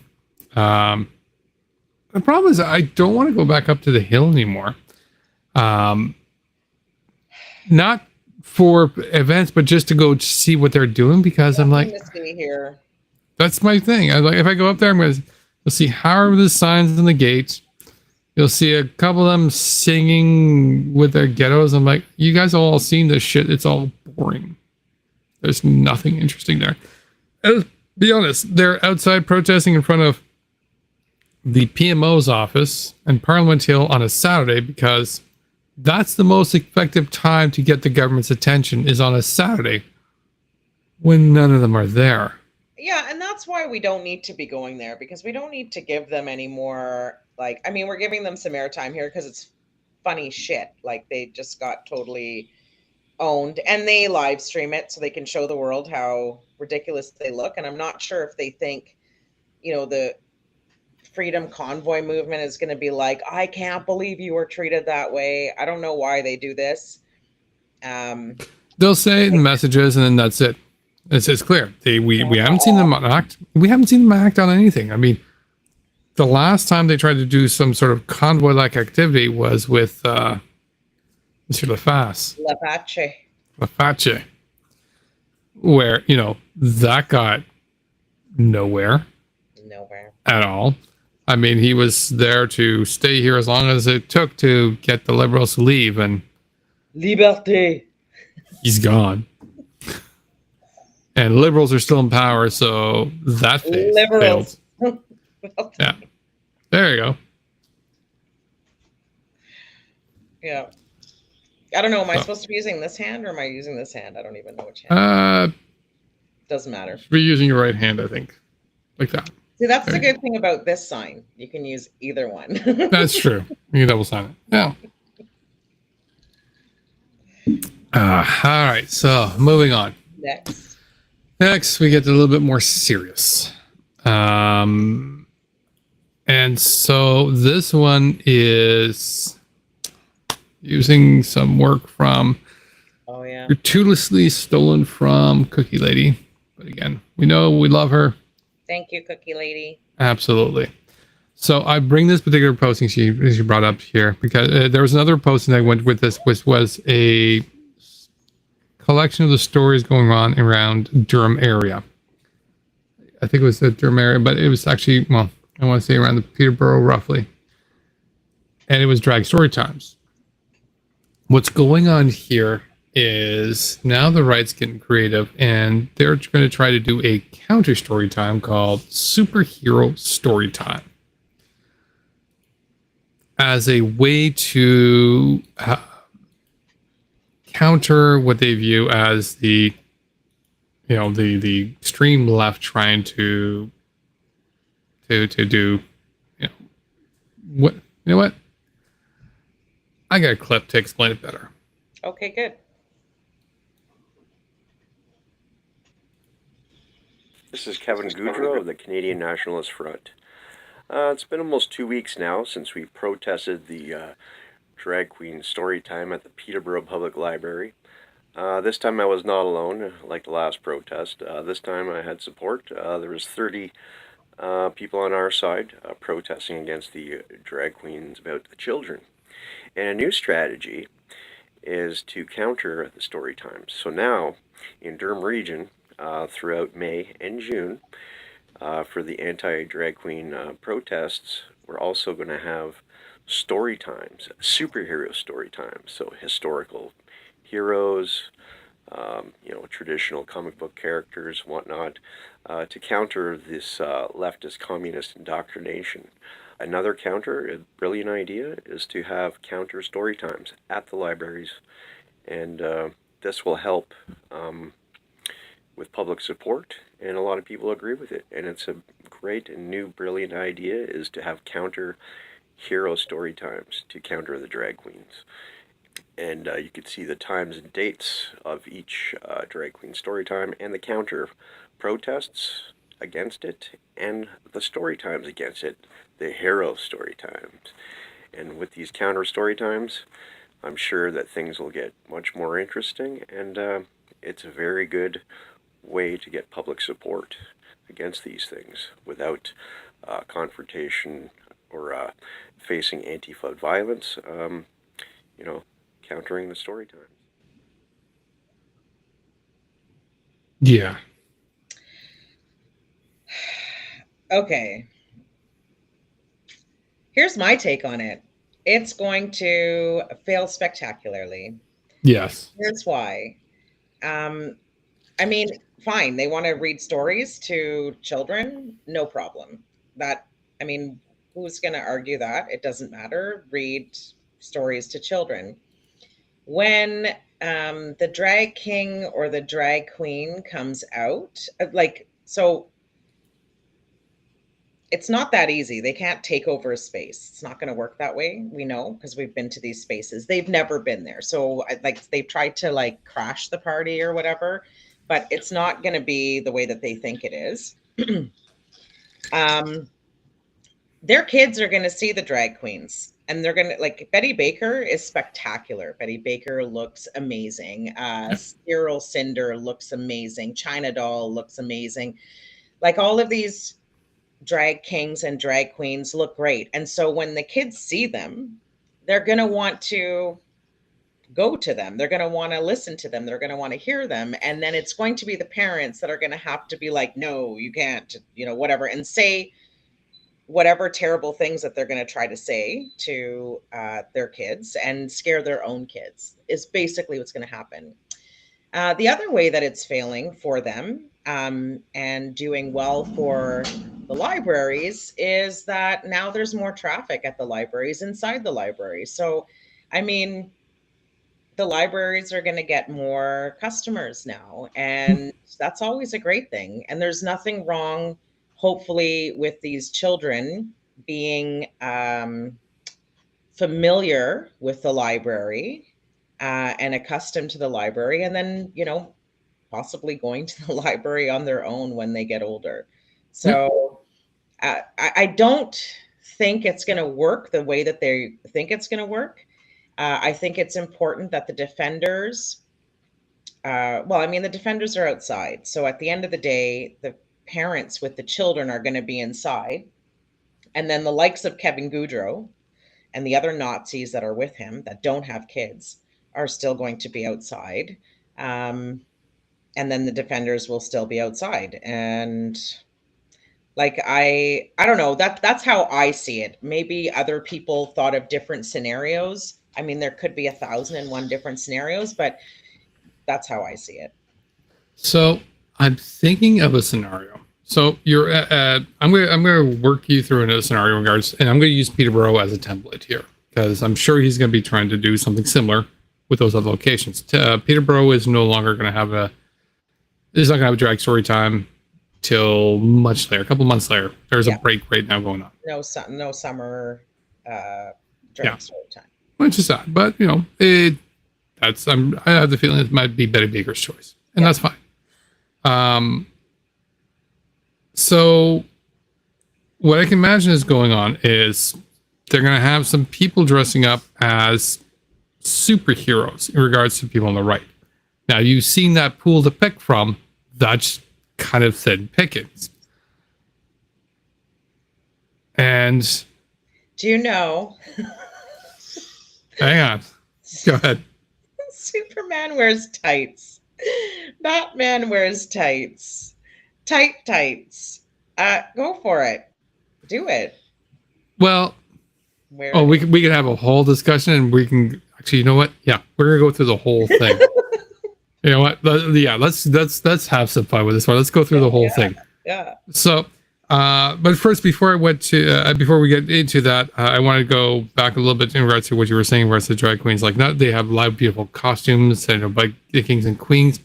The problem is I don't want to go back up to the hill anymore. Not for events, but just to go see what they're doing because I'm like,
Nothing to see here.
that's my thing. I like if I go up there, you'll see how are the signs in the gates. You'll see a couple of them singing with their ghettos. I'm like, you guys have all seen this shit. It's all boring. There's nothing interesting there. Be honest, they're outside protesting in front of the PMO's office and Parliament Hill on a Saturday because that's the most effective time to get the government's attention is on a Saturday when none of them are there.
Yeah, and that's why we don't need to be going there because we don't need to give them any more. Like, I mean, we're giving them some airtime here because it's funny shit. Like, they just got totally owned and they live stream it so they can show the world how ridiculous they look. And I'm not sure if they think, the freedom convoy movement is going to be like, I can't believe you were treated that way. I don't know why they do this.
They'll say it in messages and then that's it. It's clear. We haven't seen them act. We haven't seen them act on anything. I mean, the last time they tried to do some sort of convoy-like activity was with Mr. Laface, where that got nowhere at all. I mean, he was there to stay here as long as it took to get the liberals to leave, and
Liberté.
he's gone. And liberals are still in power, so that phase
Liberals.
failed. Yeah. There you go.
Yeah. I don't know. Am I supposed to be using this hand or am I using this hand? I don't even know which hand. Doesn't matter.
Be using your right hand, I think. Like that.
See, that's the good thing about this sign. You can use either one.
That's true. You can double sign it. Yeah. All right. So moving on. Next, we get a little bit more serious. And so this one is using some work from gratuitously stolen from Cookie Lady. But again, we know we love her.
Thank you, Cookie Lady.
Absolutely. So I bring this particular posting she brought up here because there was another posting that went with this, which was a collection of the stories going on around Durham area. I think it was the Durham area, but it was actually, well, I want to say around the Peterborough roughly. And it was drag story times. What's going on here is now the right's getting creative and they're going to try to do a counter story time called Superhero Story Time as a way to counter what they view as the extreme left trying to do what I got a clip to explain it better.
Okay, good.
This is Kevin Goudreau of the Canadian Nationalist Front. It's been almost 2 weeks now since we protested the drag queen story time at the Peterborough Public Library. This time I was not alone, like the last protest. This time I had support. There was 30 people on our side protesting against the drag queens about the children. And a new strategy is to counter the story times. So now, in Durham Region, throughout May and June, for the anti-drag queen protests, we're also going to have story times, superhero story times. So historical heroes, traditional comic book characters, whatnot, to counter this leftist communist indoctrination. Another counter, a brilliant idea, is to have counter story times at the libraries, and this will help with public support, and a lot of people agree with it. And it's a great and new brilliant idea, is to have counter hero story times to counter the drag queens. And you could see the times and dates of each drag queen story time, and the counter protests against it, and the story times against it, the hero story times. And with these counter story times, I'm sure that things will get much more interesting, and it's a very good way to get public support against these things without confrontation or facing anti-flood violence. Countering the story times.
Yeah.
Okay. Here's my take on it. It's going to fail spectacularly.
Yes.
Here's why. Fine. They want to read stories to children. No problem. Who's going to argue that? It doesn't matter. Read stories to children. When the drag king or the drag queen comes out, it's not that easy. They can't take over a space. It's not going to work that way. We know, because we've been to these spaces. They've never been there. So they've tried to crash the party or whatever, but it's not going to be the way that they think it is. Their kids are going to see the drag queens. And they're going to, Betty Baker is spectacular. Betty Baker looks amazing. Cyril Cinder looks amazing. China Doll looks amazing. All of these drag kings and drag queens look great. And so when the kids see them, they're going to want to go to them. They're going to want to listen to them. They're going to want to hear them. And then it's going to be the parents that are going to have to be like, no, you can't, whatever, and say whatever terrible things that they're going to try to say to their kids and scare their own kids is basically what's going to happen. The other way that it's failing for them and doing well for the libraries is that now there's more traffic at the libraries, inside the libraries. So, the libraries are going to get more customers now, and that's always a great thing. And there's nothing wrong, hopefully, with these children being familiar with the library and accustomed to the library, and then, possibly going to the library on their own when they get older. So I don't think it's going to work the way that they think it's going to work. I think it's important that the defenders, the defenders are outside. So at the end of the day, the parents with the children are going to be inside. And then the likes of Kevin Goudreau and the other Nazis that are with him that don't have kids are still going to be outside. And then the defenders will still be outside. And I don't know, that's how I see it. Maybe other people thought of different scenarios. There could be 1,001 different scenarios, but that's how I see it.
So I'm thinking of a scenario. So you're I'm going to work you through another scenario in regards, and I'm going to use Peterborough as a template here, because I'm sure he's going to be trying to do something similar with those other locations. Peterborough is no longer going to have a drag story time till much later, a couple months later. There's a break right now going on.
No summer drag story time.
which is sad. But I have the feeling it might be Betty Baker's choice, and that's fine. So what I can imagine is going on is they're going to have some people dressing up as superheroes in regards to people on the right. Now, you've seen that pool to pick from. That's kind of thin pickings. And
do you know?
Hang on. Go ahead.
Superman wears tights. Batman wears tights. Tights. Go for it. Do it.
Well, we can have a whole discussion, and we can actually, you know what? Yeah, we're gonna go through the whole thing. You know what? Let's have some fun with this one. Let's go through the whole thing.
Yeah.
So, but first, before we get into that, I want to go back a little bit in regards to what you were saying, regards to drag queens. Like, not they have a lot of beautiful costumes, by the kings and queens.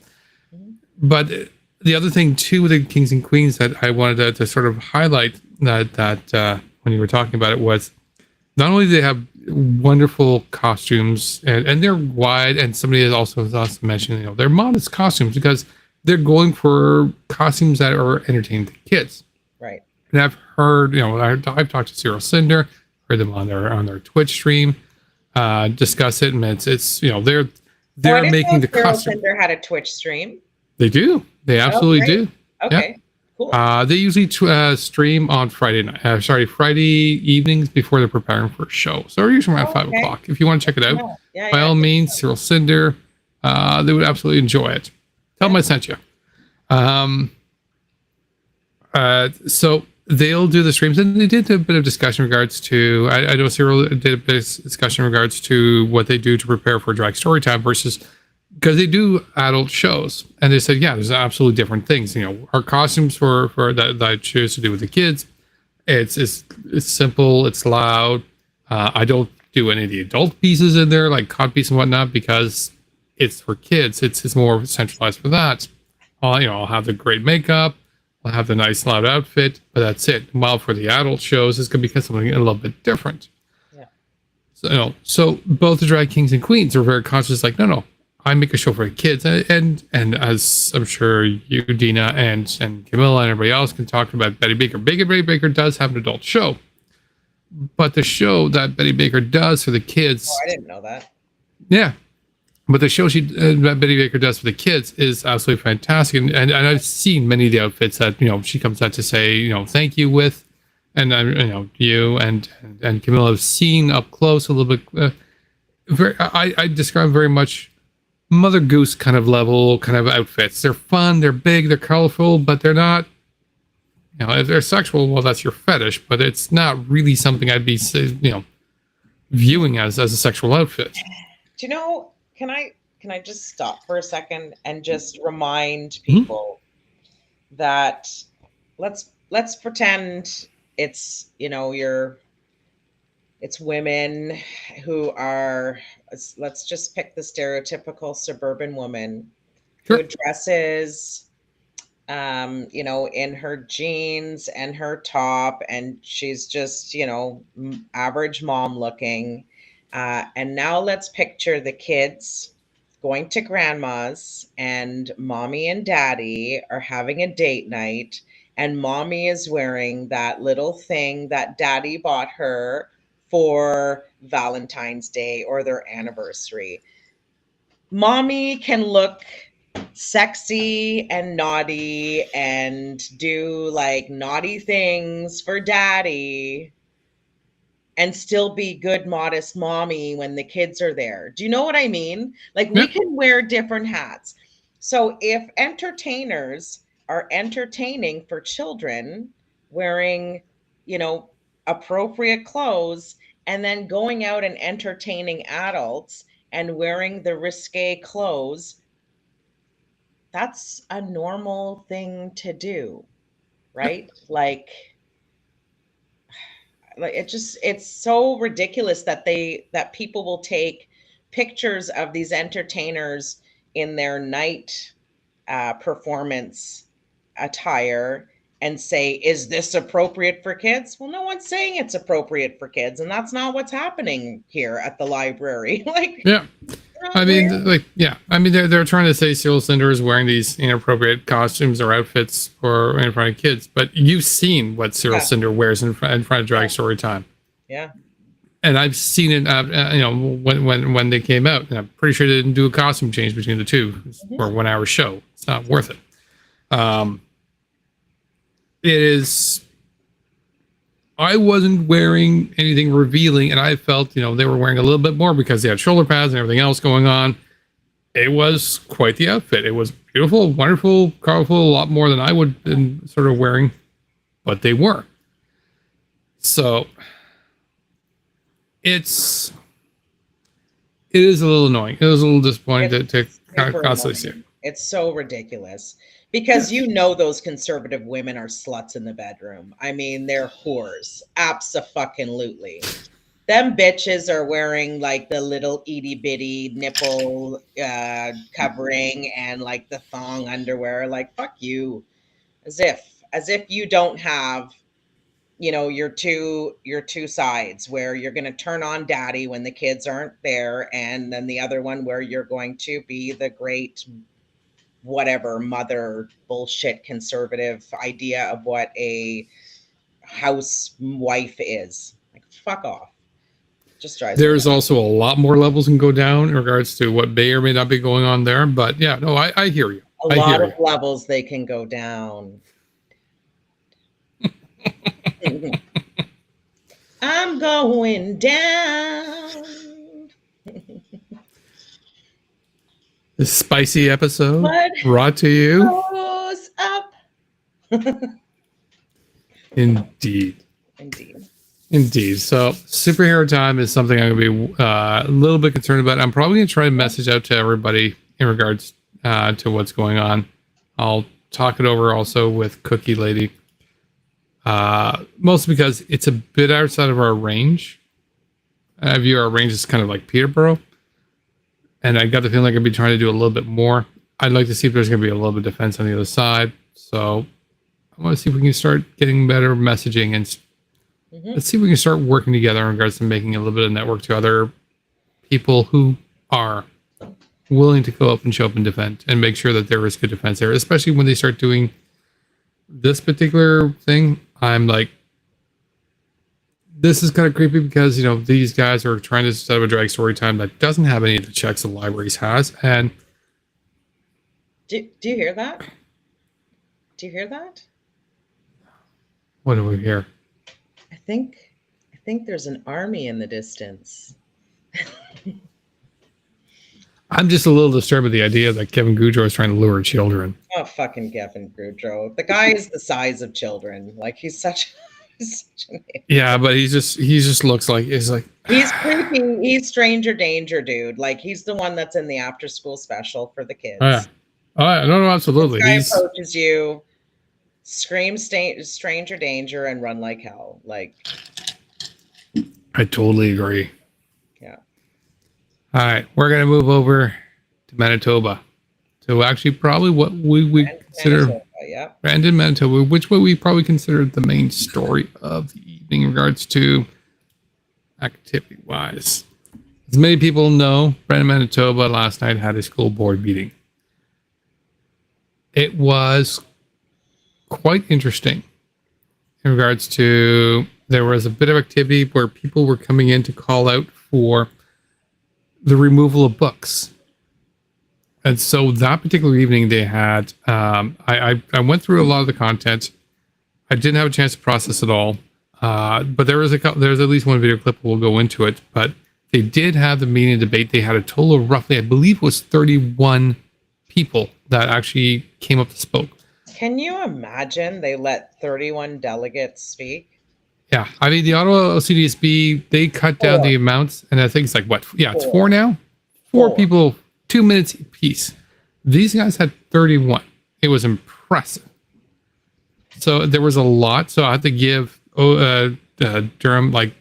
But the other thing too with the kings and queens that I wanted to sort of highlight that when you were talking about it was not only do they have wonderful costumes and they're wide, and somebody has also mentioned they're modest costumes because they're going for costumes that are entertaining to kids.
Right.
And I've heard, I've talked to Cyril Cinder, heard them on their Twitch stream, discuss it, and it's they're making the costume.
Cinder had a Twitch stream.
They do. They absolutely do.
Okay.
Yeah.
Cool.
They usually stream on Friday evenings before they're preparing for a show. So they're usually around 5 o'clock. If you want to check it out, by all means, Cyril Cinder, they would absolutely enjoy it. Tell them I sent you. So they'll do the streams, and they did a bit of discussion in regards to. I know Cyril did a bit of discussion in regards to what they do to prepare for drag story time versus. Because they do adult shows, and they said, there's absolutely different things. Our costumes for that I choose to do with the kids, it's simple, it's loud. I don't do any of the adult pieces in there, like codpiece and whatnot, because it's for kids. It's more centralized for that. I'll have the great makeup, I'll have the nice loud outfit, but that's it. While for the adult shows, it's going to be something a little bit different. Yeah. So both the drag kings and queens are very conscious, like, no. I make a show for the kids, and as I'm sure you, Deana, and Camilla, and everybody else can talk about Betty Baker. Betty Baker does have an adult show, but the show that Betty Baker does for the kids.
Oh, I didn't know that.
Yeah, but the show that Betty Baker does for the kids is absolutely fantastic, and I've seen many of the outfits that she comes out to say thank you with, and you and Camilla have seen up close a little bit. I describe very much. Mother Goose kind of level kind of outfits. They're fun, they're big, they're colorful, but they're not, if they're sexual, well, that's your fetish, but it's not really something I'd be, viewing as a sexual outfit.
Do you know, can I just stop for a second and just remind people that let's pretend it's, it's women who are, let's just pick the stereotypical suburban woman who dresses, in her jeans and her top, and she's just, average mom looking. And now let's picture the kids going to grandma's, and mommy and daddy are having a date night, and mommy is wearing that little thing that daddy bought her for Valentine's Day or their anniversary. Mommy can look sexy and naughty and do like naughty things for daddy and still be good, modest mommy when the kids are there. Do you know what I mean? Like, we can wear different hats. So if entertainers are entertaining for children, wearing, appropriate clothes, and then going out and entertaining adults and wearing the risque clothes, that's a normal thing to do, right? Like it's so ridiculous that people will take pictures of these entertainers in their night performance attire and say, is this appropriate for kids? Well, no one's saying it's appropriate for kids, and that's not what's happening here at the library. Like,
Yeah. I mean, like, yeah. I mean, they're trying to say Cyril Cinder is wearing these inappropriate costumes or outfits for in front of kids, but you've seen what Cyril Cinder wears in front of Drag Story Time.
Yeah.
And I've seen it, you know, when they came out. And I'm pretty sure they didn't do a costume change between the two for a 1 hour show. It's not worth it. It is. I wasn't wearing anything revealing, and I felt, you know, they were wearing a little bit more because they had shoulder pads and everything else going on. It was quite the outfit. It was beautiful, wonderful, colorful, a lot more than I would have been sort of wearing, but they were. So it is a little annoying. It was a little disappointing to constantly see it.
It's so ridiculous. Because you know those conservative women are sluts in the bedroom. I mean, they're whores. Abso-fucking-lutely. Them bitches are wearing like the little itty bitty nipple covering and like the thong underwear. Like, fuck you. As if you don't have, you know, your two sides where you're going to turn on daddy when the kids aren't there, and then the other one where you're going to be the great whatever mother bullshit conservative idea of what a housewife is. Like, fuck off. Just drives
There's also a lot more levels can go down in regards to what may or may not be going on there. But yeah, no, I hear you.
A lot of levels they can go down. I'm going down.
The spicy episode brought to you.
Goes up.
Indeed. So superhero time is something I'm going to be a little bit concerned about. I'm probably going to try to message out to everybody in regards to what's going on. I'll talk it over also with Cookie Lady. Mostly because it's a bit outside of our range. I view our range as kind of like Peterborough. And I got the feeling like I'd be trying to do a little bit more. I'd like to see if there's going to be a little bit of defense on the other side. So I want to see if we can start getting better messaging, and let's see if we can start working together in regards to making a little bit of network to other people who are willing to go up and show up and defend and make sure that there is good defense there, especially when they start doing this particular thing. I'm like, this is kind of creepy because, you know, these guys are trying to set up a drag story time that doesn't have any of the checks the libraries has. And
do you hear that? Do you hear that?
What do we hear?
I think there's an army in the distance.
I'm just a little disturbed with the idea that Kevin Goudreau is trying to lure children.
Oh, fucking Kevin Goudreau. The guy is the size of children. Like, he's such an idiot. Yeah,
but he just looks like he's
creepy. He's stranger danger, dude. Like, he's the one that's in the after school special for the kids.
No, absolutely.
He approaches you, screams stranger danger, and run like hell. Like,
I totally agree.
Yeah.
All right, we're gonna move over to Manitoba. So actually, probably what we consider Brandon, Manitoba, which what we probably consider the main story of the evening in regards to activity-wise. As many people know, Brandon, Manitoba last night had a school board meeting. It was quite interesting in regards to, there was a bit of activity where people were coming in to call out for the removal of books. And so that particular evening they had, I went through a lot of the content. I didn't have a chance to process it all. But there's at least one video clip. We'll go into it, but they did have the meeting debate. They had a total of roughly, I believe it was 31 people that actually came up to spoke.
Can you imagine they let 31 delegates speak?
Yeah. I mean, the Ottawa OCDSB, they cut down the amounts, and I think it's like, what? Yeah, it's four now? Four people, 2 minutes apiece. These guys had 31. It was impressive. So there was a lot. So I had to give Durham, like,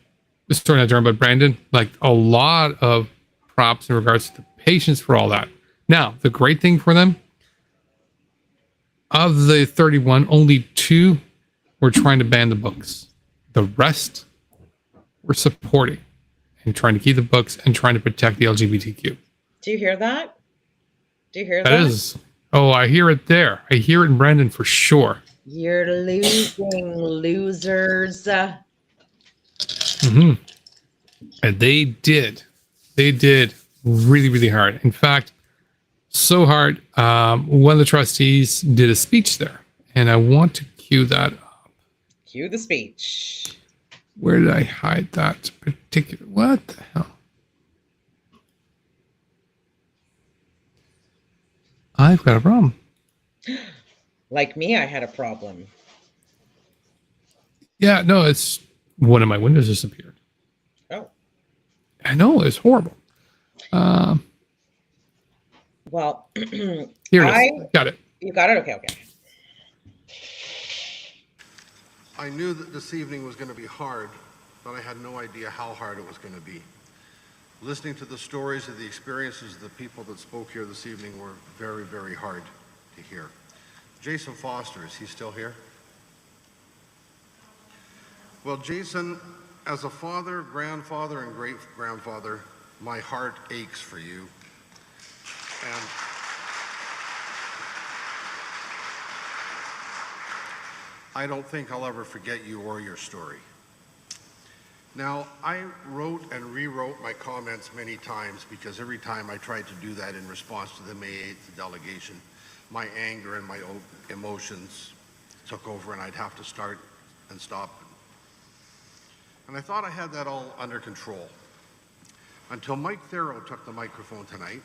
sorry, not Durham, but Brandon, like, a lot of props in regards to the patience for all that. Now, the great thing for them, of the 31, only 2 were trying to ban the books. The rest were supporting and trying to keep the books and trying to protect the LGBTQ.
Do you hear that? Do you hear
That
that?
is, oh, I hear it there. I hear it in Brandon for sure.
You're losing, losers.
Mm-hmm. And they did really, really hard. In fact, so hard. One of the trustees did a speech there, and I want to cue that up.
Cue the speech.
Where did I hide that particular? What the hell? I've got a problem.
Like me, I had a problem.
Yeah, no, it's one of my windows disappeared.
Oh.
I know, it's horrible.
Well,
here it is. Got it.
You got it? Okay.
I knew that this evening was going to be hard, but I had no idea how hard it was going to be. Listening to the stories of the experiences of the people that spoke here this evening were very, very hard to hear. Jason Foster, is he still here? Well, Jason, as a father, grandfather, and great-grandfather, my heart aches for you. And I don't think I'll ever forget you or your story. Now, I wrote and rewrote my comments many times because every time I tried to do that in response to the May 8th delegation, my anger and my emotions took over and I'd have to start and stop. And I thought I had that all under control until Mike Theroux took the microphone tonight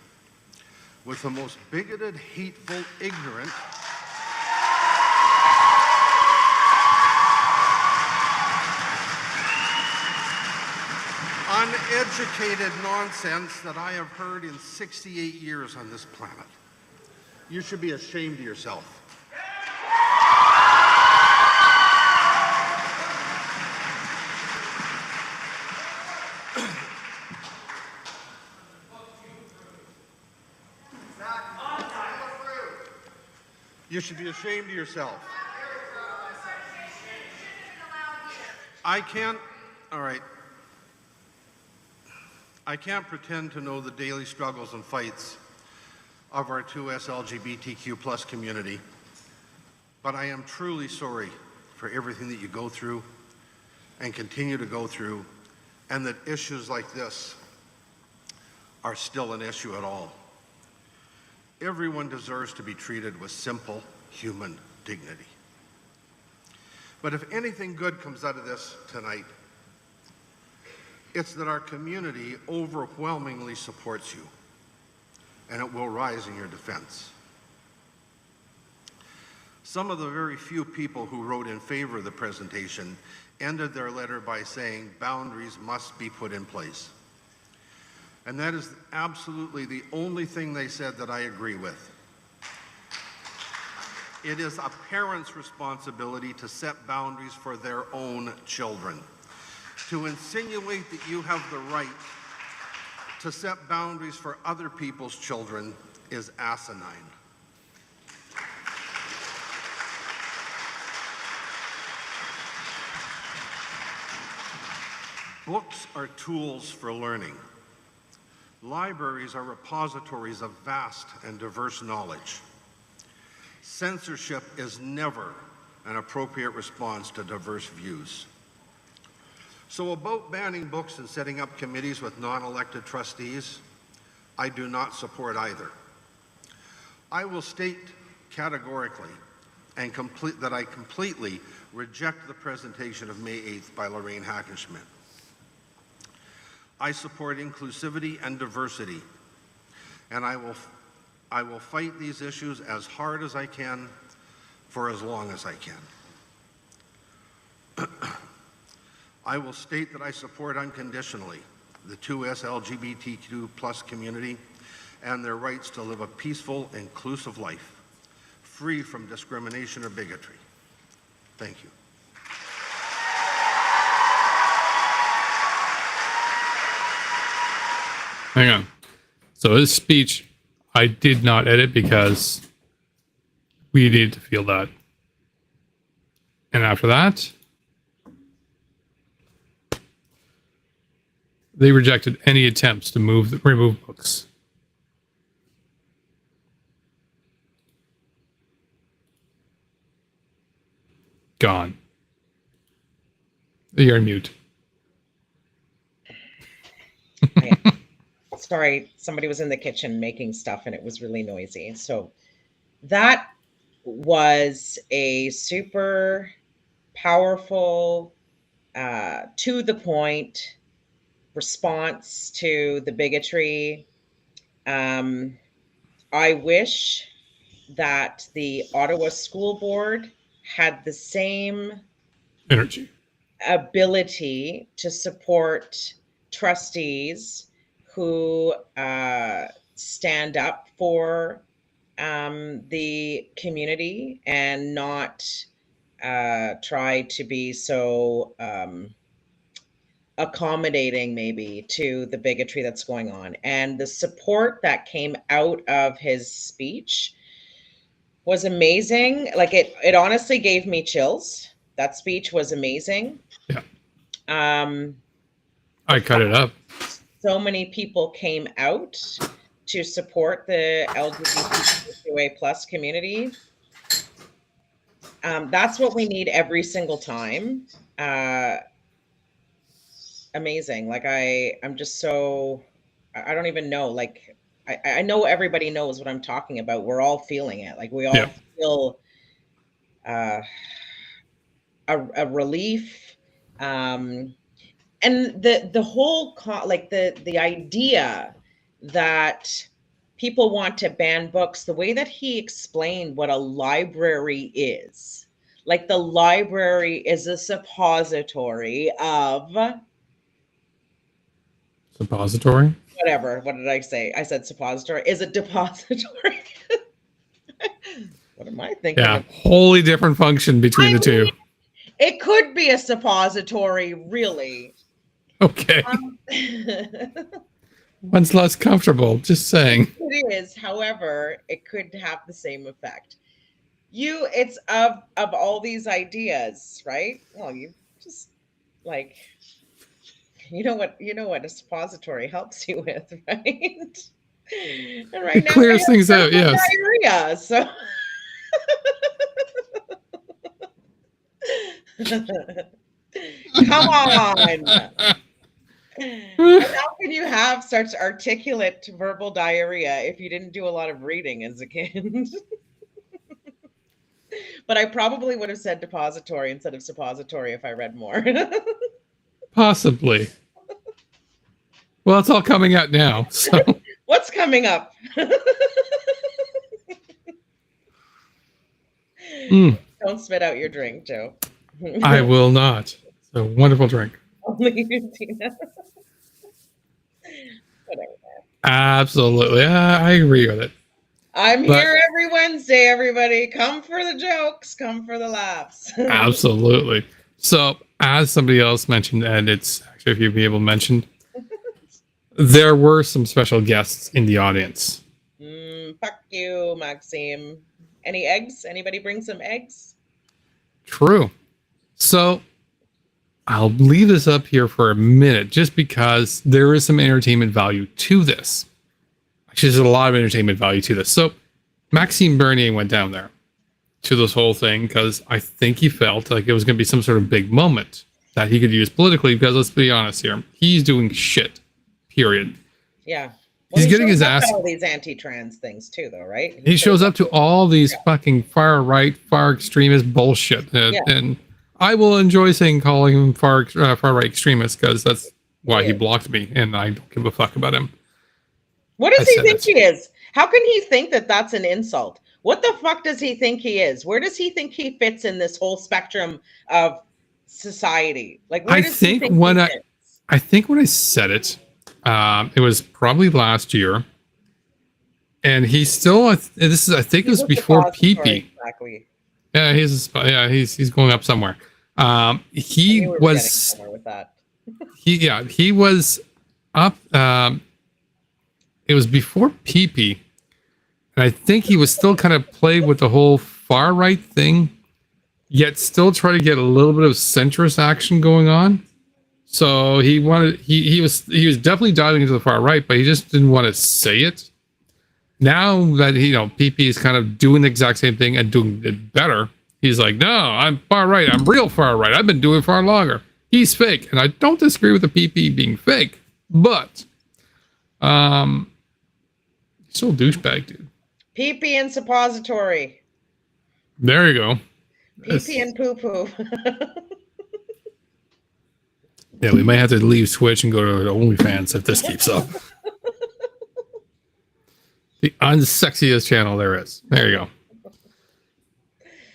with the most bigoted, hateful, ignorant, uneducated nonsense that I have heard in 68 years on this planet. You should be ashamed of yourself. You should be ashamed of yourself. I can't pretend to know the daily struggles and fights of our 2S LGBTQ plus community, but I am truly sorry for everything that you go through and continue to go through, and that issues like this are still an issue at all. Everyone deserves to be treated with simple human dignity. But if anything good comes out of this tonight, it's that our community overwhelmingly supports you, and it will rise in your defense. Some of the very few people who wrote in favor of the presentation ended their letter by saying boundaries must be put in place. And that is absolutely the only thing they said that I agree with. It is a parent's responsibility to set boundaries for their own children. To insinuate that you have the right to set boundaries for other people's children is asinine. Books are tools for learning. Libraries are repositories of vast and diverse knowledge. Censorship is never an appropriate response to diverse views. So about banning books and setting up committees with non-elected trustees, I do not support either. I will state categorically and that I completely reject the presentation of May 8th by Lorraine Hackenschmidt. I support inclusivity and diversity, and I will fight these issues as hard as I can for as long as I can. I will state that I support unconditionally the 2S LGBTQ plus community and their rights to live a peaceful, inclusive life, free from discrimination or bigotry. Thank you.
Hang on. So his speech, I did not edit because we needed to feel that. And after that, they rejected any attempts to remove books. Gone. You're on mute.
Sorry, somebody was in the kitchen making stuff and it was really noisy. So that was a super powerful, to the point response to the bigotry. I wish that the Ottawa School Board had the same
Energy.
ability to support trustees who stand up for the community and not try to be so accommodating maybe to the bigotry that's going on. And the support that came out of his speech was amazing. Like it honestly gave me chills. That speech was amazing.
Yeah. I cut it up.
So many people came out to support the LGBTQA plus community. That's what we need every single time. Amazing. Like I'm just so, I don't even know. Like I know everybody knows what I'm talking about. We're all feeling it. Like we all feel a relief. And the whole like the idea that people want to ban books, the way that he explained what a library is, like the library is a suppository of
suppository.
Whatever. What did I say? I said suppository. Is a depository. What am I thinking?
Yeah, wholly different function between the two.
It could be a suppository, really.
Okay. One's less comfortable, just saying.
It is, however, it could have the same effect. It's of all these ideas, right? Well, you just like, you know what a suppository helps you with, right? And right
it
now
clears things out, yes.
Diarrhea, so. Come on. How can you have such articulate verbal diarrhea if you didn't do a lot of reading as a kid? But I probably would have said depository instead of suppository if I read more.
Possibly. Well, it's all coming out now. So
what's coming up? Don't spit out your drink, Joe.
I will not. It's a wonderful drink.
Only you, Deana. Whatever.
Absolutely. I agree with it.
I'm here every Wednesday, everybody. Come for the jokes. Come for the laughs.
Absolutely. So, as somebody else mentioned, and it's actually a few people mentioned, there were some special guests in the audience.
Fuck you, Maxime. Any eggs? Anybody bring some eggs?
True. So, I'll leave this up here for a minute just because there is some entertainment value to this. Actually, there's a lot of entertainment value to this. So, Maxime Bernier went down there to this whole thing because I think he felt like it was going to be some sort of big moment that he could use politically because let's be honest here, he's doing shit, period.
Yeah.
Well, he's getting his ass.
All these anti-trans things too, though, right?
He shows up to all these fucking far right, far extremist bullshit, and I will enjoy calling him far right extremist because that's why he blocked me, and I don't give a fuck about him.
What does he think he is? How can he think that that's an insult? What the fuck does he think he is? Where does he think he fits in this whole spectrum of society? Like, where does he think he fits?
I think when I said it, it was probably last year, and he's still. I think it was before PP.
Exactly.
Yeah, he's going up somewhere. He was
somewhere with that.
he was up. It was before PP, and I think he was still kind of played with the whole far right thing. yet still try to get a little bit of centrist action going on. So he was definitely diving into the far right, but he just didn't want to say it. Now that PP is kind of doing the exact same thing and doing it better, he's like, no, I'm far right. I'm real far right. I've been doing it far longer. He's fake, and I don't disagree with the PP being fake, but still a douchebag, dude.
PP and suppository.
There you go.
PP and poo poo.
Yeah, we might have to leave Twitch and go to OnlyFans if this keeps up. The unsexiest channel there is. There you go.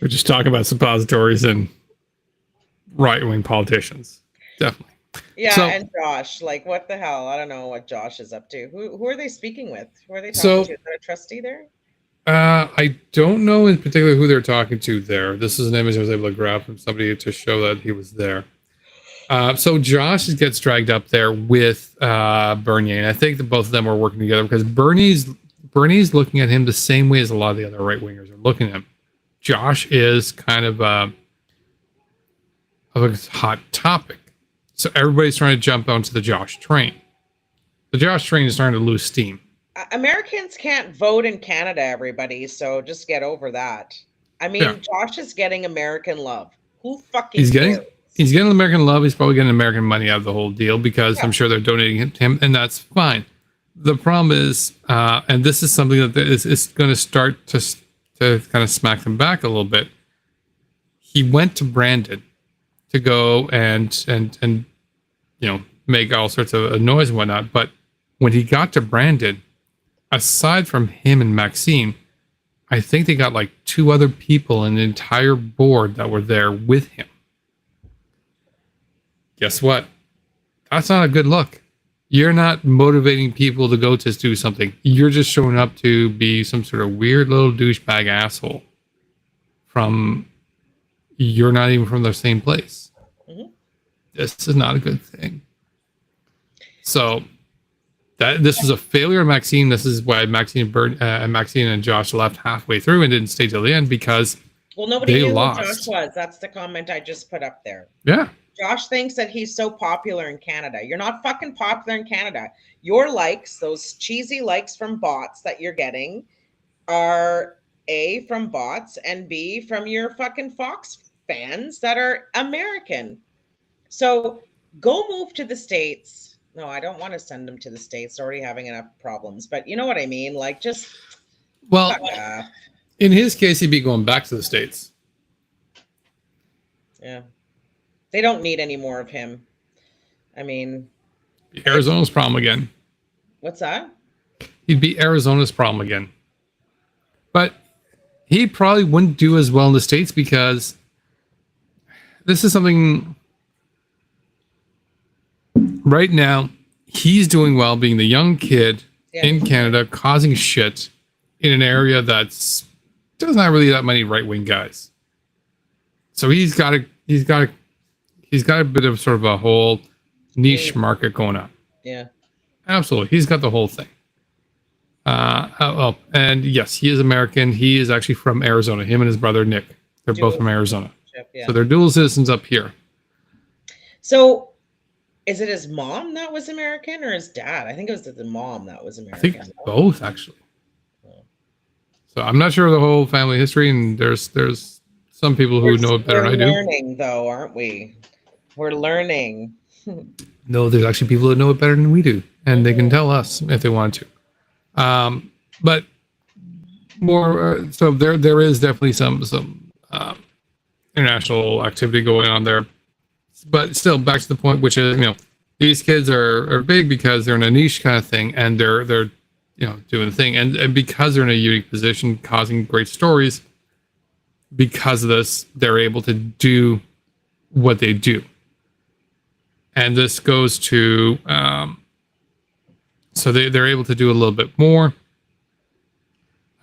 We're just talking about suppositories and right-wing politicians. Definitely.
Yeah,
so,
and Josh. Like, what the hell? I don't know what Josh is up to. Who are they speaking with? Who are they talking to? Is there a trustee there?
I don't know in particular who they're talking to there. This is an image I was able to grab from somebody to show that he was there. So Josh gets dragged up there with Bernier, and I think that both of them are working together because Bernie's looking at him the same way as a lot of the other right wingers are looking at him. Josh is kind of a hot topic, so everybody's trying to jump onto the Josh train. The Josh train is starting to lose steam.
Americans can't vote in Canada, everybody. So just get over that. I mean, yeah. Josh is getting American love. Who fucking cares?
He's getting American love. He's probably getting American money out of the whole deal because I'm sure they're donating to him, and that's fine. The problem is, and this is something that is going to start to kind of smack them back a little bit. He went to Brandon to go and make all sorts of noise and whatnot. But when he got to Brandon, aside from him and Maxine, I think they got like 2 other people in the entire board that were there with him. Guess what? That's not a good look. You're not motivating people to go to do something. You're just showing up to be some sort of weird little douchebag asshole you're not even from the same place. Mm-hmm. This is not a good thing. So this was a failure of Maxine. This is why Maxine and Josh left halfway through and didn't stay till the end because
nobody knew who Josh was. That's the comment I just put up there.
Yeah.
Josh thinks that he's so popular in Canada. You're not fucking popular in Canada. Your likes, those cheesy likes from bots that you're getting, are A, from bots, and B, from your fucking Fox fans that are American. So go move to the States. No, I don't want to send them to the States. They're already having enough problems. But you know what I mean? Like, just...
Well, in his case, he'd be going back to the States.
Yeah. They don't need any more of him. I mean...
Arizona's problem again.
What's that?
He'd be Arizona's problem again. But he probably wouldn't do as well in the States because this is something... Right now, he's doing well being the young kid in Canada causing shit in an area that's there's not really that many right-wing guys. So he's got a bit of sort of a whole niche market going on.
Yeah.
Absolutely. He's got the whole thing. And yes, he is American. He is actually from Arizona. Him and his brother Nick. They're both from Arizona. Yeah. So they're dual citizens up here.
So is it his mom that was American or his dad? I think it was the mom that was American.
I think both, actually. So I'm not sure of the whole family history, and there's some people who know it better than I do.
We're learning, though, aren't we? We're learning.
No, there's actually people that know it better than we do, and they can tell us if they want to. But more, so there is definitely some international activity going on there. But still, back to the point, which is, these kids are big because they're in a niche kind of thing, and they're doing the thing, and because they're in a unique position, causing great stories. Because of this, they're able to do what they do, and this goes to so they're able to do a little bit more.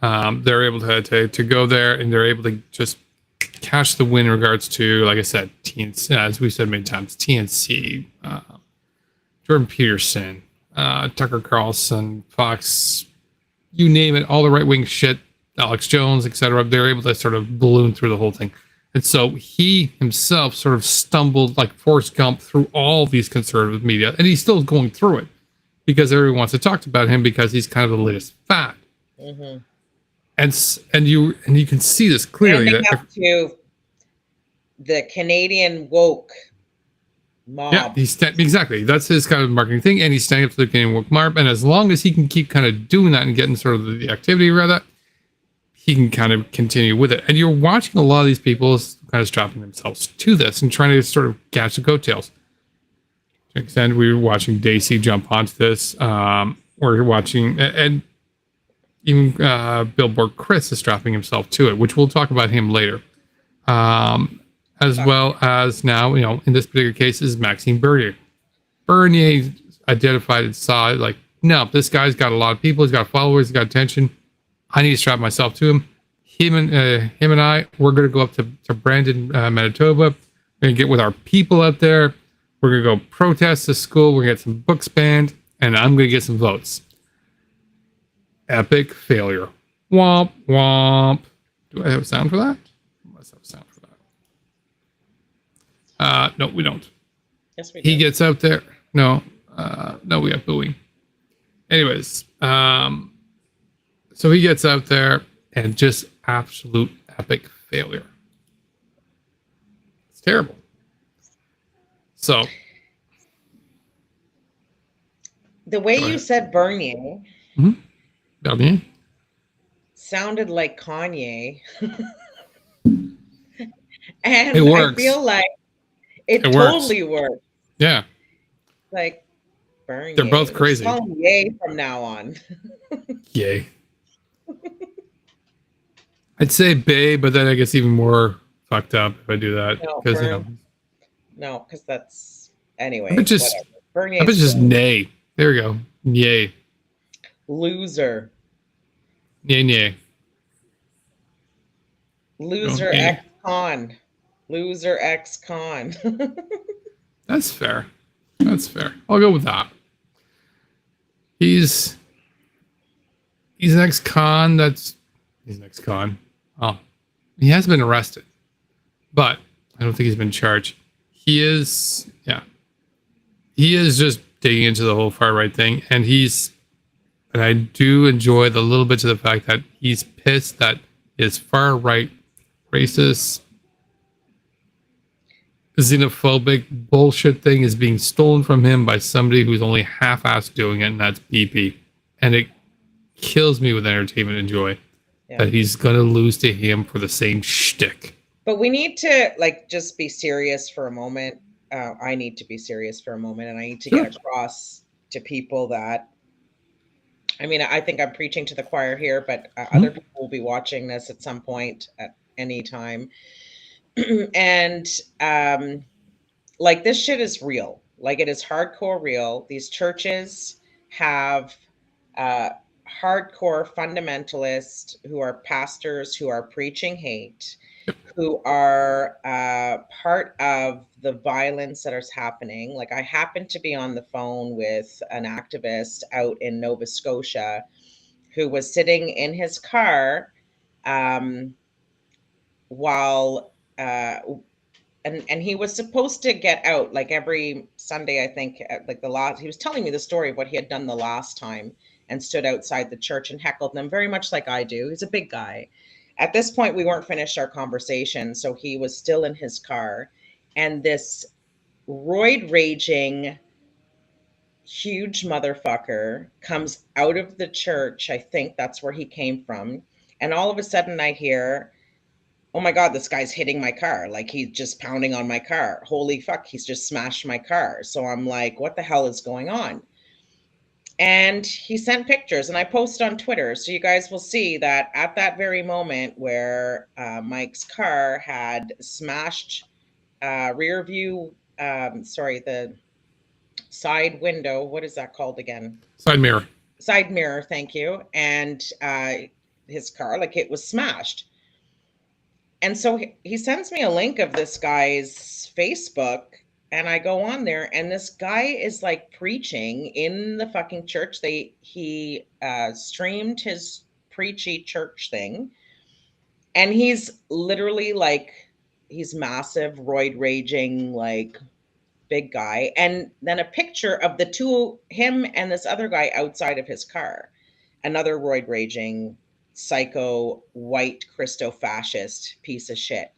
They're able to go there, and they're able to just catch the win in regards to, like I said, TNC, as we said many times, TNC, Jordan Peterson, Tucker Carlson, Fox, you name it, all the right-wing shit, Alex Jones, etc. They're able to sort of balloon through the whole thing. And so he himself sort of stumbled like Forrest Gump through all these conservative media, and he's still going through it because everyone wants to talk about him because he's kind of the latest fad.
Mm-hmm.
And you can see this clearly.
Standing up to the Canadian woke mob.
Yeah, exactly. That's his kind of marketing thing, and he's standing up to the Canadian woke mob. And as long as he can keep kind of doing that and getting sort of the activity around that, he can kind of continue with it. And you're watching a lot of these people kind of strapping themselves to this and trying to sort of catch the coattails. To an extent, we were watching Daisy jump onto this. We're watching, and even Billboard Chris is strapping himself to it, which we'll talk about him later. As well as now, in this particular case is Maxime Bernier. Bernier identified and saw like, no, this guy's got a lot of people. He's got followers. He's got attention. I need to strap myself to him. Him and I, we're going to go up to Brandon, Manitoba. We're going to get with our people out there. We're going to go protest the school. We're going to get some books banned, and I'm going to get some votes. Epic failure. Womp, womp. Do I have a sound for that? I must have a sound for that. No, we don't.
Yes, we do.
He gets out there. No, we got booing. Anyways, so he gets out there and just absolute epic failure. It's terrible. So
the way you said Bernier sounded like Kanye. And
it works.
I feel like it totally works.
Yeah.
Like Bernier.
They're both crazy.
Call him Yay from now on.
Yay. I'd say Bay, but then I guess even more fucked up if I do that.
No, because that's anyway.
I bet just nay. There we go. Yay.
Loser.
Yay.
Loser ex-con. Loser ex-con.
That's fair. I'll go with that. He's an ex-con. He's an ex-con. Oh, he has been arrested, but I don't think he's been charged. He is just digging into the whole far right thing, and I do enjoy the little bits of the fact that he's pissed that his far right racist, xenophobic bullshit thing is being stolen from him by somebody who's only half-assed doing it, and that's BP. And it kills me with entertainment and joy that he's gonna lose to him for the same shtick.
But we need to just be serious for a moment. I need to be serious for a moment, and I need to get across to people that, I think I'm preaching to the choir here, but other people will be watching this at some point at any time. And this shit is real. It is hardcore real. These churches have hardcore fundamentalists who are pastors who are preaching hate, who are part of the violence that is happening. I happened to be on the phone with an activist out in Nova Scotia who was sitting in his car while and he was supposed to get out every Sunday, I think, he was telling me the story of what he had done the last time and stood outside the church and heckled them very much like I do. He's a big guy. At this point, we weren't finished our conversation, so he was still in his car, and this roid raging huge motherfucker comes out of the church. I think that's where he came from. And all of a sudden I hear, oh my God, this guy's hitting my car. He's just pounding on my car. Holy fuck, he's just smashed my car. So I'm like, what the hell is going on? And he sent pictures, and I posted on Twitter. So you guys will see that at that very moment where Mike's car had smashed the side window. What is that called again?
Side mirror.
Side mirror, thank you. And his car, it was smashed. And so he sends me a link of this guy's Facebook, and I go on there, and this guy is preaching in the fucking church. He streamed his preachy church thing, and he's literally He's massive, roid raging, like big guy. And then a picture of the two, him and this other guy outside of his car. Another roid raging, psycho, white Christo fascist piece of shit.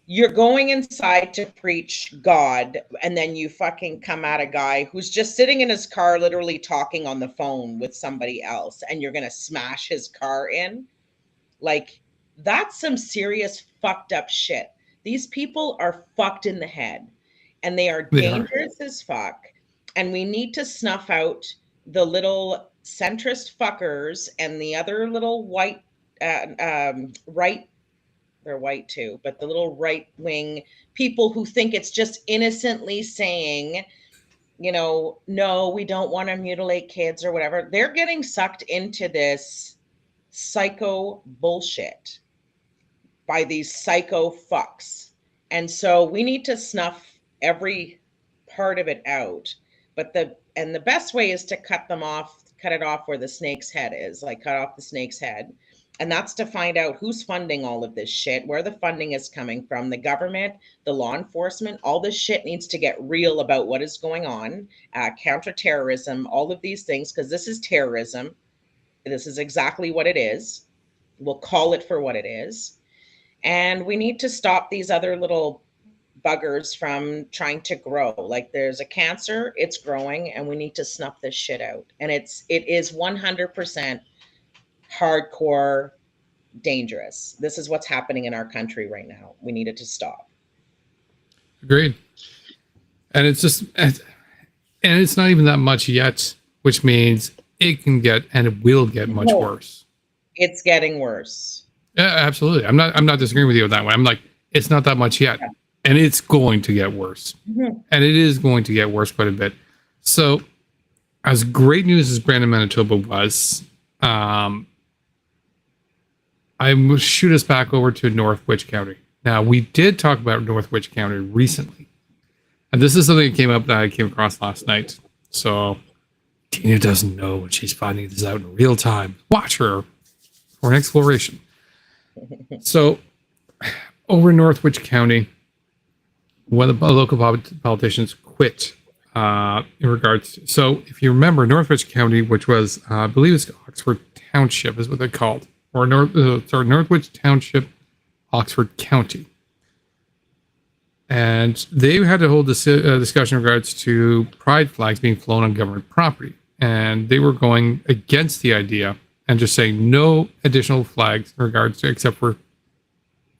You're going inside to preach God, and then you fucking come at a guy who's just sitting in his car, literally talking on the phone with somebody else, and you're gonna smash his car in. Like, that's some serious fucked up shit. These people are fucked in the head, and they are dangerous as fuck. And we need to snuff out the little centrist fuckers and the other little white, right, they're white too, but the little right-wing people who think it's just innocently saying, you know, no, we don't want to mutilate kids or whatever. They're getting sucked into this psycho bullshit by these psycho fucks. And so we need to snuff every part of it out. But the best way is to cut it off where the snake's head is, like cut off the snake's head. And that's to find out who's funding all of this shit, where the funding is coming from, the government, the law enforcement. All this shit needs to get real about what is going on, counterterrorism, all of these things, because this is terrorism. This is exactly what it is. We'll call it for what it is. And we need to stop these other little buggers from trying to grow. Like, there's a cancer, it's growing, and we need to snuff this shit out. And it is 100% hardcore dangerous. This is what's happening in our country right now. We need it to stop.
Agreed. And it's just, and it's not even that much yet, which means it can get, and it will get much worse.
It's getting worse.
Yeah, absolutely. I'm not disagreeing with you on that one. I'm like, it's not that much yet, and it's going to get worse. Mm-hmm. And it is going to get worse quite a bit. So, as great news as Brandon, Manitoba was, I will shoot us back over to Norwich County. Now, we did talk about Norwich County recently, and this is something that came up that I came across last night. So, Tina doesn't know when she's finding this out in real time. Watch her for an exploration. So, over in Norwich County, one of the local politicians quit in regards to, so if you remember, Norwich County, which was, I believe it's Oxford Township is what they're called, or Norwich Township, Oxford County. And they had to hold this discussion in regards to pride flags being flown on government property. And they were going against the idea and just saying no additional flags in regards to, except for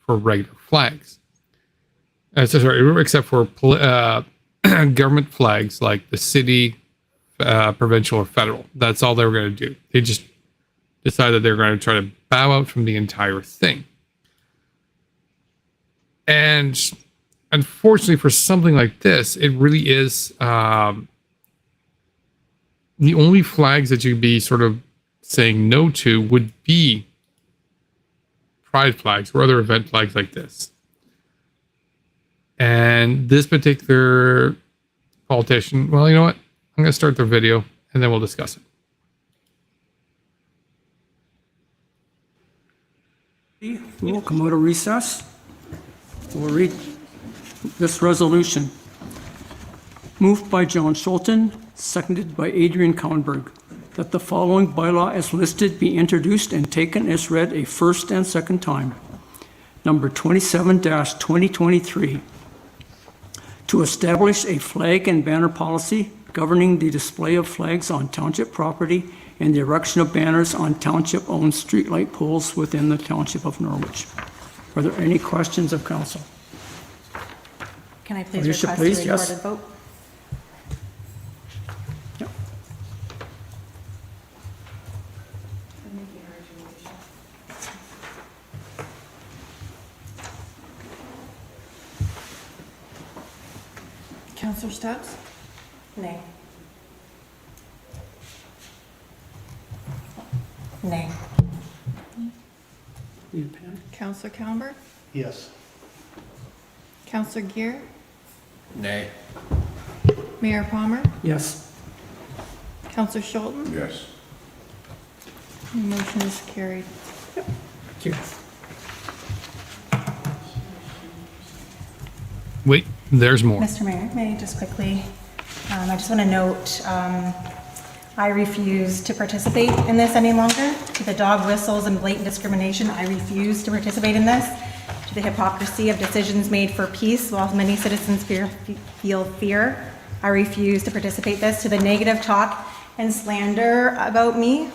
regular flags. Except for government flags like the city, provincial, or federal. That's all they were going to do. They just decided they were going to try to bow out from the entire thing. And unfortunately, for something like this, it really is the only flags that you'd be sort of saying no to would be pride flags or other event flags like this. And this particular politician, well, you know what? I'm going to start their video and then we'll discuss it.
We will come out of recess. We'll read this resolution. Moved by John Schulten, seconded by Adrian Kaunberg, that the following bylaw as listed be introduced and taken as read a first and second time. Number 27-2023. To establish a flag and banner policy governing the display of flags on township property and the erection of banners on township-owned streetlight poles within the township of Norwich. Are there any questions of council?
Can I please
Alicia,
request
please,
a
yes.
recorded vote?
Yep.
Councillor Stubbs? Nay. Nay.
Need a pen?
Councillor Kaunberg?
Yes.
Councillor Gear?
Nay.
Mayor Palmer?
Yes.
Councillor Schulten?
Yes.
The motion is carried.
Thank you.
Wait, there's more.
Mr. Mayor, may I just quickly, I just want to note, I refuse to participate in this any longer. To the dog whistles and blatant discrimination, I refuse to participate in this. To the hypocrisy of decisions made for peace while many citizens feel fear, I refuse to participate in this. To the negative talk and slander about me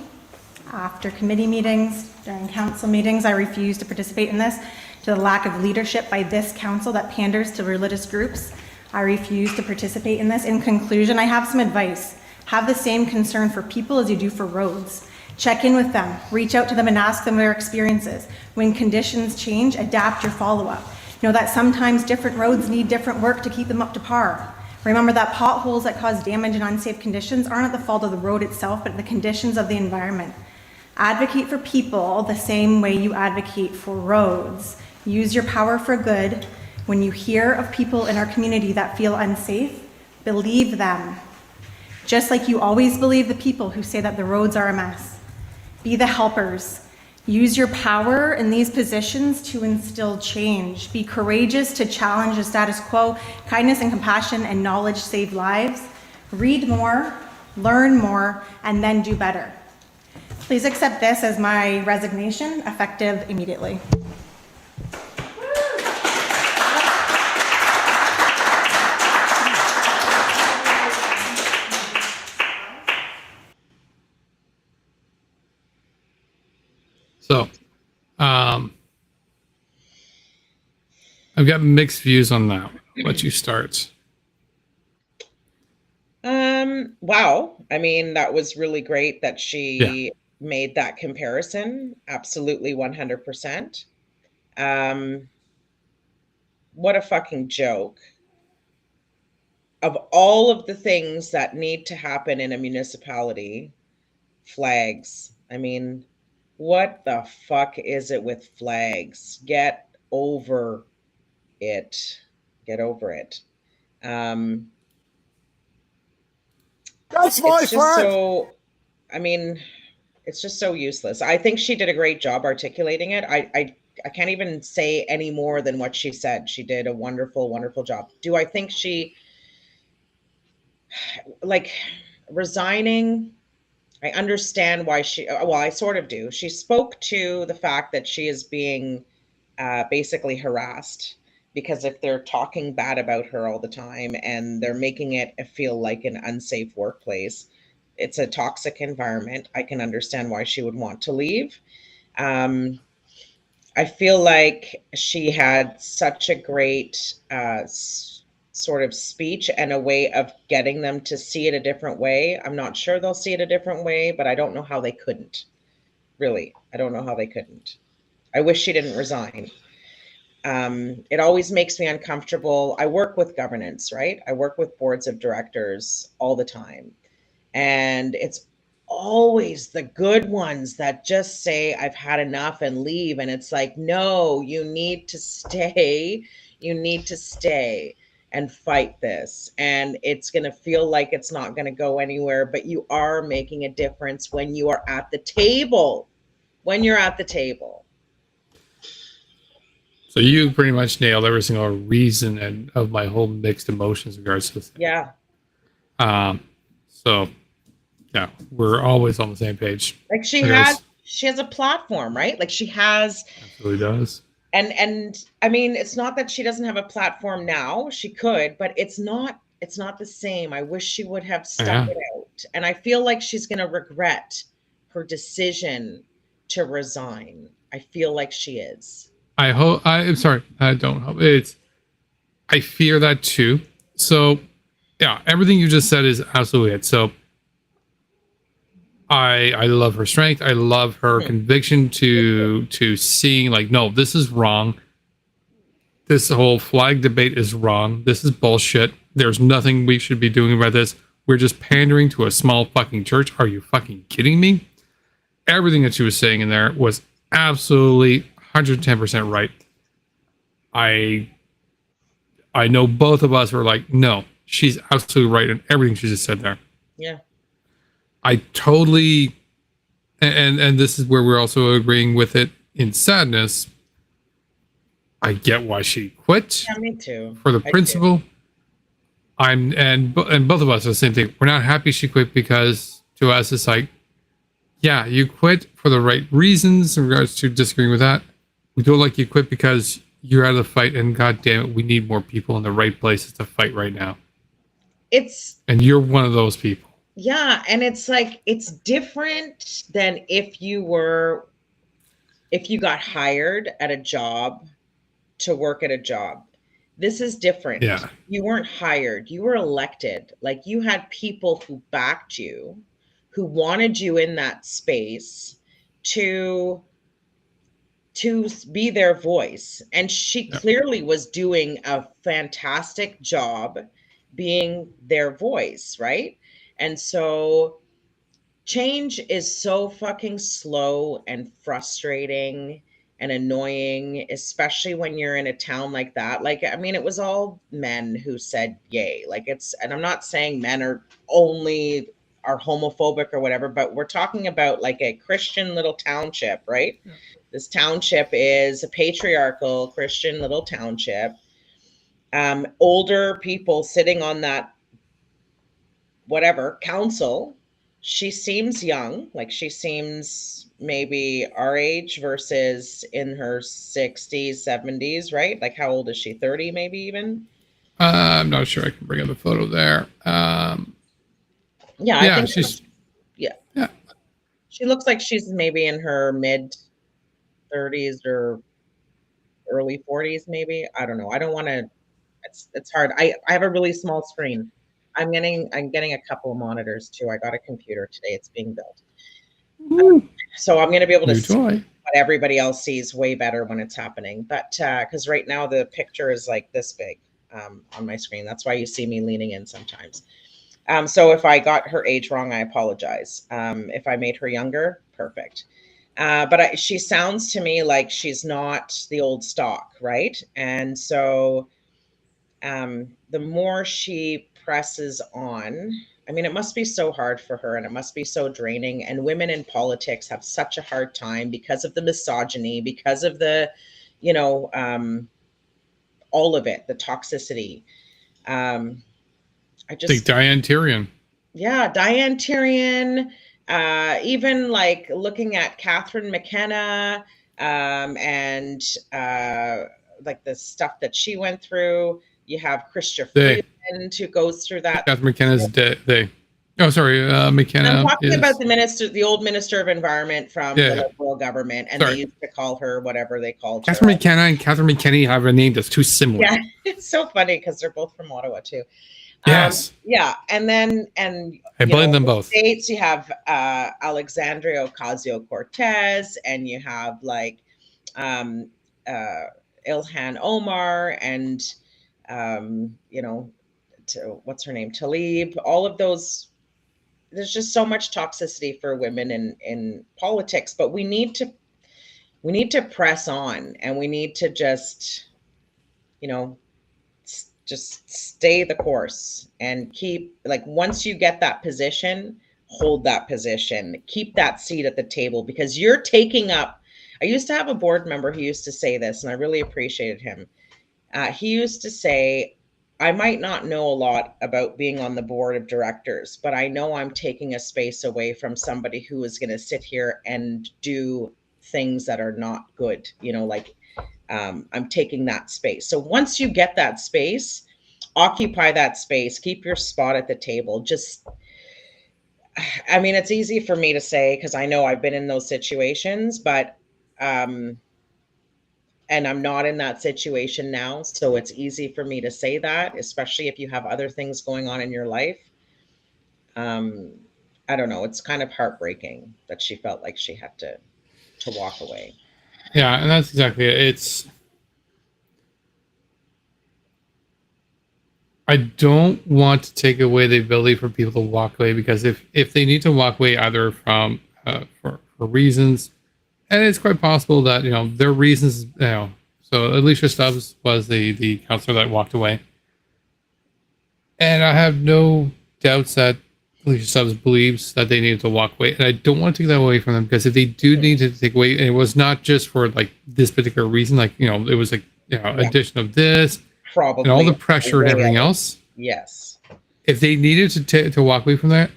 after committee meetings, during council meetings, I refuse to participate in this. To the lack of leadership by this council that panders to religious groups, I refuse to participate in this. In conclusion, I have some advice. Have the same concern for people as you do for roads. Check in with them, reach out to them and ask them their experiences. When conditions change, adapt your follow-up. Know that sometimes different roads need different work to keep them up to par. Remember that potholes that cause damage and unsafe conditions aren't at the fault of the road itself, but the conditions of the environment. Advocate for people the same way you advocate for roads. Use your power for good. When you hear of people in our community that feel unsafe, believe them. Just like you always believe the people who say that the roads are a mess. Be the helpers. Use your power in these positions to instill change. Be courageous to challenge the status quo. Kindness and compassion and knowledge save lives. Read more, learn more, and then do better. Please accept this as my resignation, effective immediately.
So, I've got mixed views on that. Let you start.
Wow. I mean, that was really great that she made that comparison. Absolutely 100%. What a fucking joke. Of all of the things that need to happen in a municipality, flags. I mean, what the fuck is it with flags? Get over it. Get over it.
That's my
it's just so, I mean, it's just so useless. I think she did a great job articulating it. I can't even say any more than what she said. She did a wonderful, wonderful job. Do I think she, like, resigning? I understand why she, well, I sort of do. She spoke to the fact that she is being basically harassed, because if they're talking bad about her all the time and they're making it feel like an unsafe workplace, it's a toxic environment. I can understand why she would want to leave. I feel like she had such a great sort of speech and a way of getting them to see it a different way. I'm not sure they'll see it a different way, but I don't know how they couldn't. Really, I don't know how they couldn't. I wish she didn't resign. It always makes me uncomfortable. I work with governance, right? I work with boards of directors all the time. And it's always the good ones that just say, I've had enough and leave. And it's like, no, you need to stay. You need to stay and fight this. And it's going to feel like it's not going to go anywhere, but you are making a difference when you are at the table. When you're at the table.
So you pretty much nailed every single reason of my whole mixed emotions in regards to this.
Yeah.
So yeah, we're always on the same page.
Like she has a platform, right? Like she has.
Absolutely does.
And I mean, it's not that she doesn't have a platform now. She could, but it's not the same. I wish she would have stuck it out. And I feel like she's going to regret her decision to resign. I feel like she is.
I'm sorry. I don't hope I fear that too. So yeah, everything you just said is absolutely it. So I love her strength. I love her conviction to seeing like, no, this is wrong. This whole flag debate is wrong. This is bullshit. There's nothing we should be doing about this. We're just pandering to a small fucking church. Are you fucking kidding me? Everything that she was saying in there was absolutely 110% right. I know both of us were like, no, she's absolutely right in everything she just said there.
Yeah.
I totally, and this is where we're also agreeing with it in sadness. I get why she quit
Yeah, me too.
for the
I do.
principle. And both of us are the same thing. We're not happy she quit because to us it's like, yeah, you quit for the right reasons in regards to disagreeing with that. We don't like you quit because you're out of the fight, and god damn it, we need more people in the right places to fight right now. And you're one of those people.
Yeah, and it's like it's different than if you got hired at a job to work at a job. This is different.
Yeah.
You weren't hired, you were elected. Like you had people who backed you, who wanted you in that space to be their voice. And she clearly was doing a fantastic job being their voice, right? And so change is so fucking slow and frustrating and annoying, especially when you're in a town like that. Like, I mean, it was all men who said yay. Like and I'm not saying men are homophobic or whatever, but we're talking about like a Christian little township, right? Yeah. This township is a patriarchal Christian little township. Older people sitting on that council. She seems young, like she seems maybe our age versus in her 60s, 70s, right? Like how old is she? 30 maybe even?
I'm not sure I can bring up a photo there.
I think she's she looks like she's maybe in her mid 30s or early 40s maybe. I don't know. I don't want to it's hard. I have a really small screen. I'm getting a couple of monitors too. I got a computer today. It's being built. So I'm going to be able to see what everybody else sees way better when it's happening. But because right now the picture is like this big on my screen. That's why you see me leaning in sometimes. So if I got her age wrong, I apologize. If I made her younger, perfect. But she sounds to me like she's not the old stock, right? And so the more she presses on, I mean, it must be so hard for her and it must be so draining. And women in politics have such a hard time because of the misogyny, because of the, all of it, the toxicity. I just
think Diane Tyrion.
Yeah, Diane Tyrion, even like looking at Catherine McKenna and like the stuff that she went through. You have Christopher Freeland who goes through that.
Catherine McKenna's McKenna.
I'm talking about the old minister of environment from the Liberal government, and they used to call her whatever they called
Catherine
her.
McKenna and Catherine McKinney have a name that's too similar.
Yeah, it's so funny because they're both from Ottawa too.
Yes.
And then
I blame them both.
States, you have Alexandria Ocasio-Cortez, and you have like Ilhan Omar, and what's her name, Tlaib. All of those. There's just so much toxicity for women in politics, but we need to press on, and we need to just stay the course and keep, like, once you get that position, hold that position, keep that seat at the table, because you're taking up. I used to have a board member who used to say this, and I really appreciated him. He used to say, I might not know a lot about being on the board of directors, but I know I'm taking a space away from somebody who is going to sit here and do things that are not good. I'm taking that space. So once you get that space, occupy that space, keep your spot at the table. It's easy for me to say because I know I've been in those situations, but and I'm not in that situation now. So it's easy for me to say that, especially if you have other things going on in your life. I don't know. It's kind of heartbreaking that she felt like she had to walk away.
Yeah, and that's exactly it. I don't want to take away the ability for people to walk away, because if they need to walk away either from for reasons, and it's quite possible that their reasons, so Alicia Stubbs was the councillor that walked away, and I have no doubts that Alicia Stubbs believes that they needed to walk away, and I don't want to take that away from them, because if they do need to take away, and it was not just for like this particular reason, like it was like addition of this,
Probably
and all the pressure and everything else.
Yes.
If they needed to walk away from that,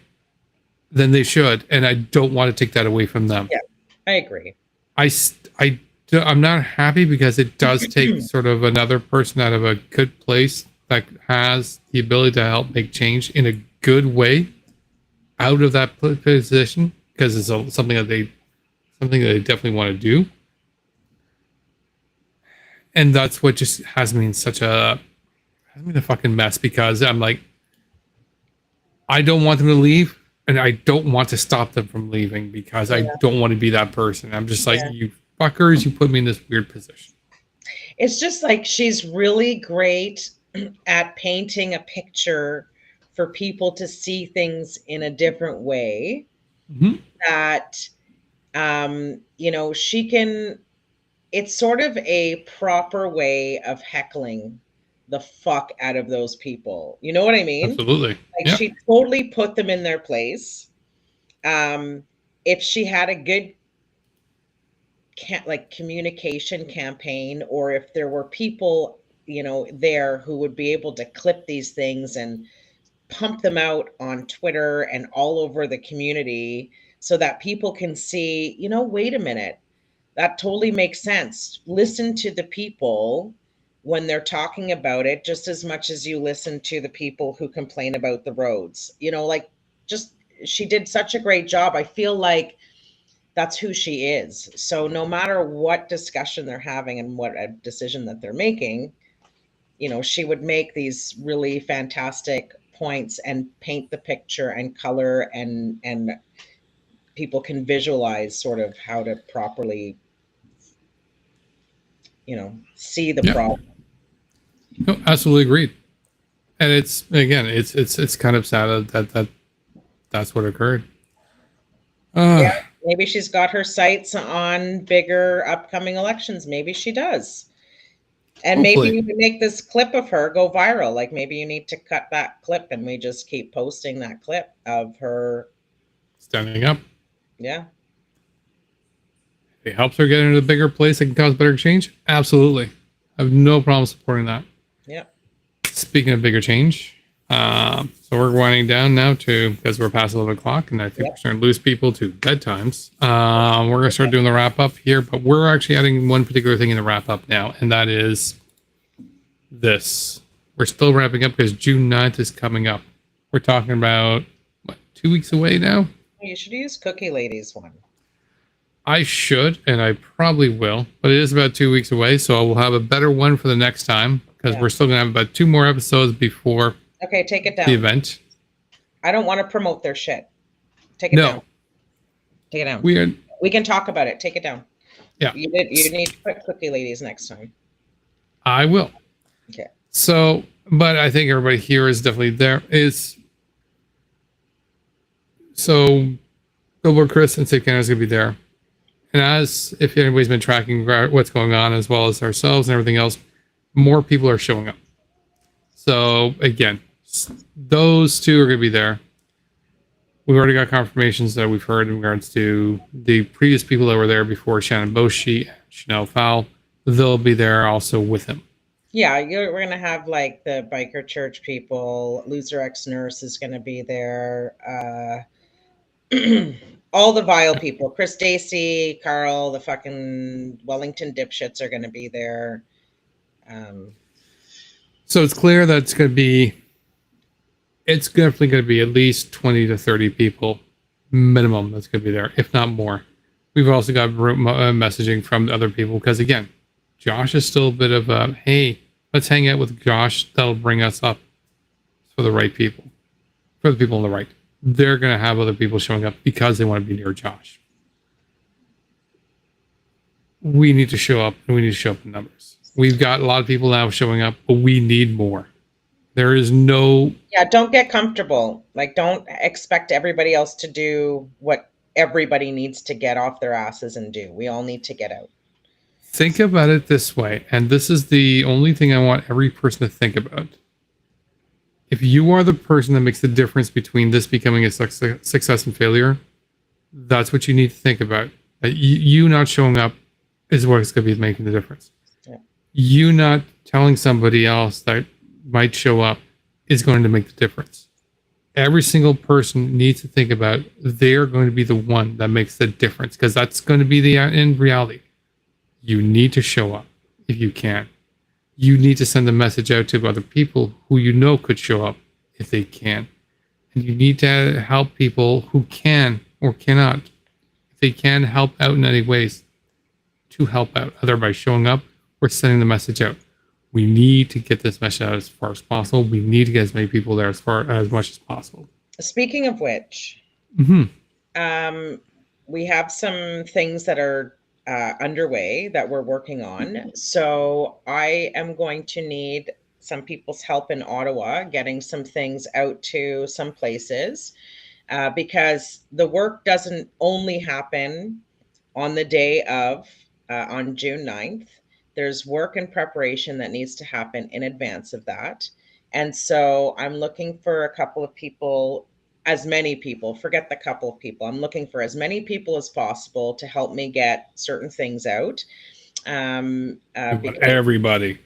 then they should, and I don't want to take that away from them.
Yeah, I agree.
I'm not happy because it does take sort of another person out of a good place that has the ability to help make change in a good way out of that position, because it's something that they definitely want to do. And that's what just has me in such a fucking mess, because I'm like, I don't want them to leave, and I don't want to stop them from leaving, because I don't want to be that person. I'm just like, you fuckers, you put me in this weird position.
It's just like, she's really great at painting a picture for people to see things in a different way. That, she can, it's sort of a proper way of heckling the fuck out of those people. You know what I mean?
Absolutely.
Like, she totally put them in their place. If she had a good communication campaign, or if there were people, there who would be able to clip these things and pump them out on Twitter and all over the community, so that people can see, wait a minute, that totally makes sense. Listen to the people when they're talking about it, just as much as you listen to the people who complain about the roads. She did such a great job. I feel like that's who she is. So no matter what discussion they're having and what a decision that they're making, she would make these really fantastic points and paint the picture and color, and people can visualize sort of how to properly, see the problem.
No, absolutely agreed. And it's kind of sad that's what occurred.
Yeah, maybe she's got her sights on bigger upcoming elections. Maybe she does. And
Hopefully.
maybe you can make this clip of her go viral. Like, maybe you need to cut that clip and we just keep posting that clip of her
standing up.
Yeah.
If it helps her get into a bigger place that can cause better change, absolutely. I have no problem supporting that.
Yep.
Speaking of bigger change, so we're winding down now because we're past 11 o'clock, and I think we're starting to lose people to bedtimes. We're going to start doing the wrap up here, but we're actually adding one particular thing in the wrap up now, and that is this. We're still wrapping up because June 9th is coming up. We're talking about, 2 weeks away now?
You should use Cookie Lady's one.
I should, and I probably will, but it is about 2 weeks away, so we'll have a better one for the next time, because we're still going to have about 2 more episodes before
Okay, take it down.
the event.
I don't want to promote their shit. Take it down. Take it down. We can talk about it. Take it down.
Yeah.
You need to put Cookie Ladies next time.
I will.
Okay.
So, but I think everybody here is definitely there. So, Billboard Chris and Safe Canada is going to be there. And if anybody's been tracking what's going on, as well as ourselves and everything else, more people are showing up. So again, those two are going to be there. We've already got confirmations that we've heard in regards to the previous people that were there before, Shannon Boshi and Chanel Fowl. They'll be there also with him.
Yeah, we're going to have like the biker church people. Loser ex-nurse is going to be there. All the vile people. Chris Stacey, Carl, the fucking Wellington dipshits are going to be there.
So it's clear that it's definitely going to be at least 20 to 30 people minimum that's going to be there, if not more. We've also got messaging from other people, because again, Josh is still a bit of a, hey, let's hang out with Josh. That'll bring us up for the right people, for the people on the right. They're going to have other people showing up because they want to be near Josh. We need to show up, and we need to show up in numbers. We've got a lot of people now showing up, but we need more. There is no...
Yeah, don't get comfortable. Like, don't expect everybody else to do what everybody needs to get off their asses and do. We all need to get out.
Think about it this way, and this is the only thing I want every person to think about. If you are the person that makes the difference between this becoming a success and failure, that's what you need to think about. That you not showing up is what's going to be making the difference.
Yeah.
you not telling somebody else that might show up is going to make the difference. Every single person needs to think about they're going to be the one that makes the difference, because that's going to be the end reality. You need to show up if you can. You need to send a message out to other people who you know could show up if they can. And you need to help people who can or cannot. If they can help out in any ways, to help out, either by showing up or sending the message out. We need to get this message out as far as possible. We need to get as many people there as much as possible.
Speaking of which, we have some things that are underway that we're working on. So I am going to need some people's help in Ottawa, getting some things out to some places, because the work doesn't only happen on the day of, on June 9th. There's work and preparation that needs to happen in advance of that. And so I'm looking for a couple of people, as many people, forget the couple of people. I'm looking for as many people as possible to help me get certain things out.
Everybody.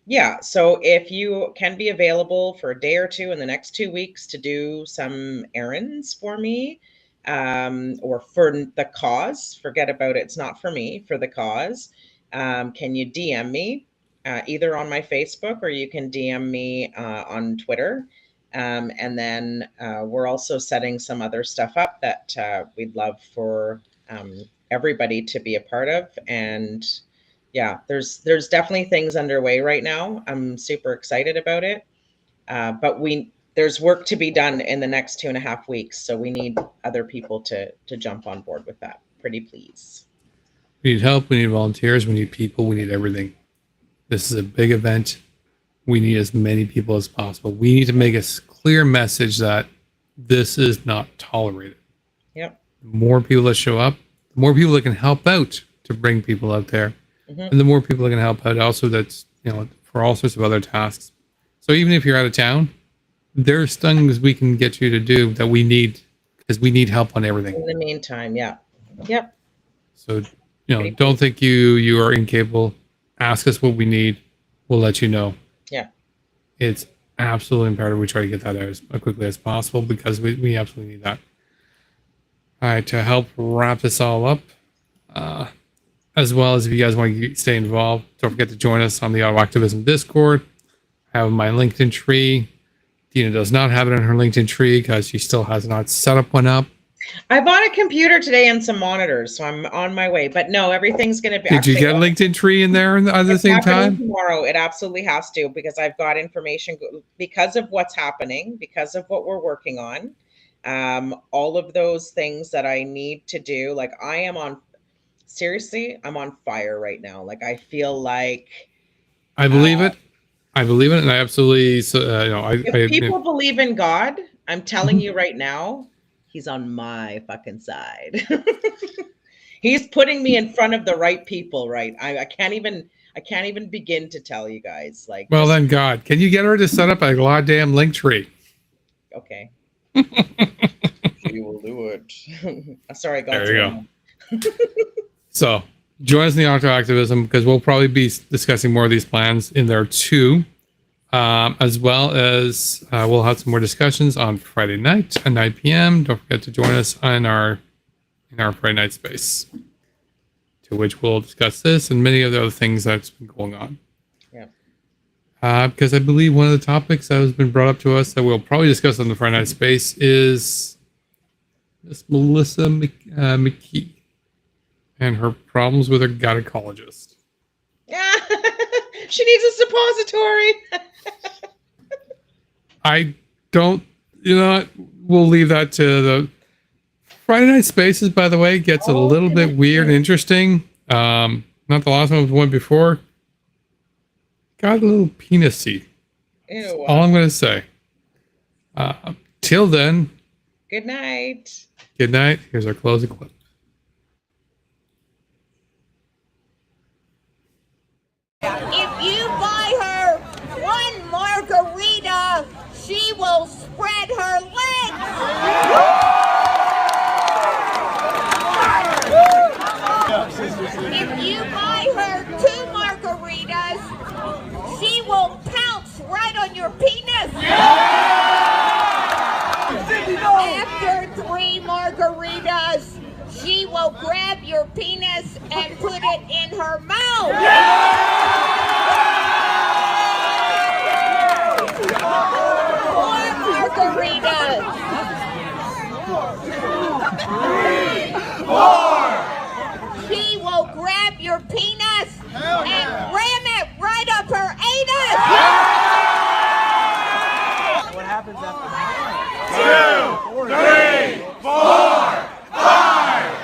Yeah. So if you can be available for a day or two in the next 2 weeks to do some errands for me, or for the cause, forget about it. It's not for me, for the cause. Can you DM me either on my Facebook, or you can DM me on Twitter. And then we're also setting some other stuff up that we'd love for everybody to be a part of. And yeah, there's definitely things underway right now. I'm super excited about it. But there's work to be done in the next 2.5 weeks. So we need other people to jump on board with that. Pretty please.
We need help. We need volunteers. We need people. We need everything. This is a big event. We need as many people as possible. We need to make a clear message that this is not tolerated.
Yep.
The more people that show up, the more people that can help out to bring people out there. And the more people that can help out also, that's, for all sorts of other tasks. So even if you're out of town, there's things we can get you to do that we need, because we need help on everything.
In the meantime, yeah. Yep.
So, don't think you are incapable. Ask us what we need. We'll let you know.
Yeah.
It's absolutely imperative we try to get that out as quickly as possible, because we absolutely need that. All right, to help wrap this all up, as well as if you guys want to stay involved, don't forget to join us on the Ottawa Activism Discord. I have my LinkedIn tree. Deana does not have it on her LinkedIn tree because she still has not set up one up.
I bought a computer today and some monitors, so I'm on my way. But no, everything's going to be.
Did you get a LinkedIn tree in there at the same time?
Tomorrow, it absolutely has to, because I've got information because of what's happening, because of what we're working on. All of those things that I need to do. Like I'm on fire right now. Like I feel like.
I believe it. I believe it, and I absolutely.
If people believe in God, I'm telling you right now. He's on my fucking side. He's putting me in front of the right people, right? I can't even begin to tell you guys. Like,
well, then God, can you get her to set up a goddamn link tree?
Okay. She will do it. Sorry, God.
There you go. So join us in the Ottawa Activism, because we'll probably be discussing more of these plans in there too. As well as we'll have some more discussions on Friday night at 9 p.m. Don't forget to join us in our Friday night space, to which we'll discuss this and many of the other things that's been going on. Yeah. Because I believe one of the topics that has been brought up to us that we'll probably discuss on the Friday night space is Miss Melissa McKee and her problems with her gynecologist.
She needs a suppository.
I don't, we'll leave that to the Friday night spaces, by the way, gets a little bit weird and interesting. Not the last one, but the one before. Got a little penis-y. That's all I'm going to say. Till then.
Good night.
Good night. Here's our closing clip.
If you buy her one margarita, she will spread her legs. If you buy her 2 margaritas, grab your penis and put it in her mouth. Or margaritas. 3, 4. She will grab your penis and ram it right up her anus.
What happens after that?
2, 3, 4, 5.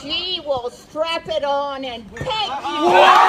She will strap it on and peg you.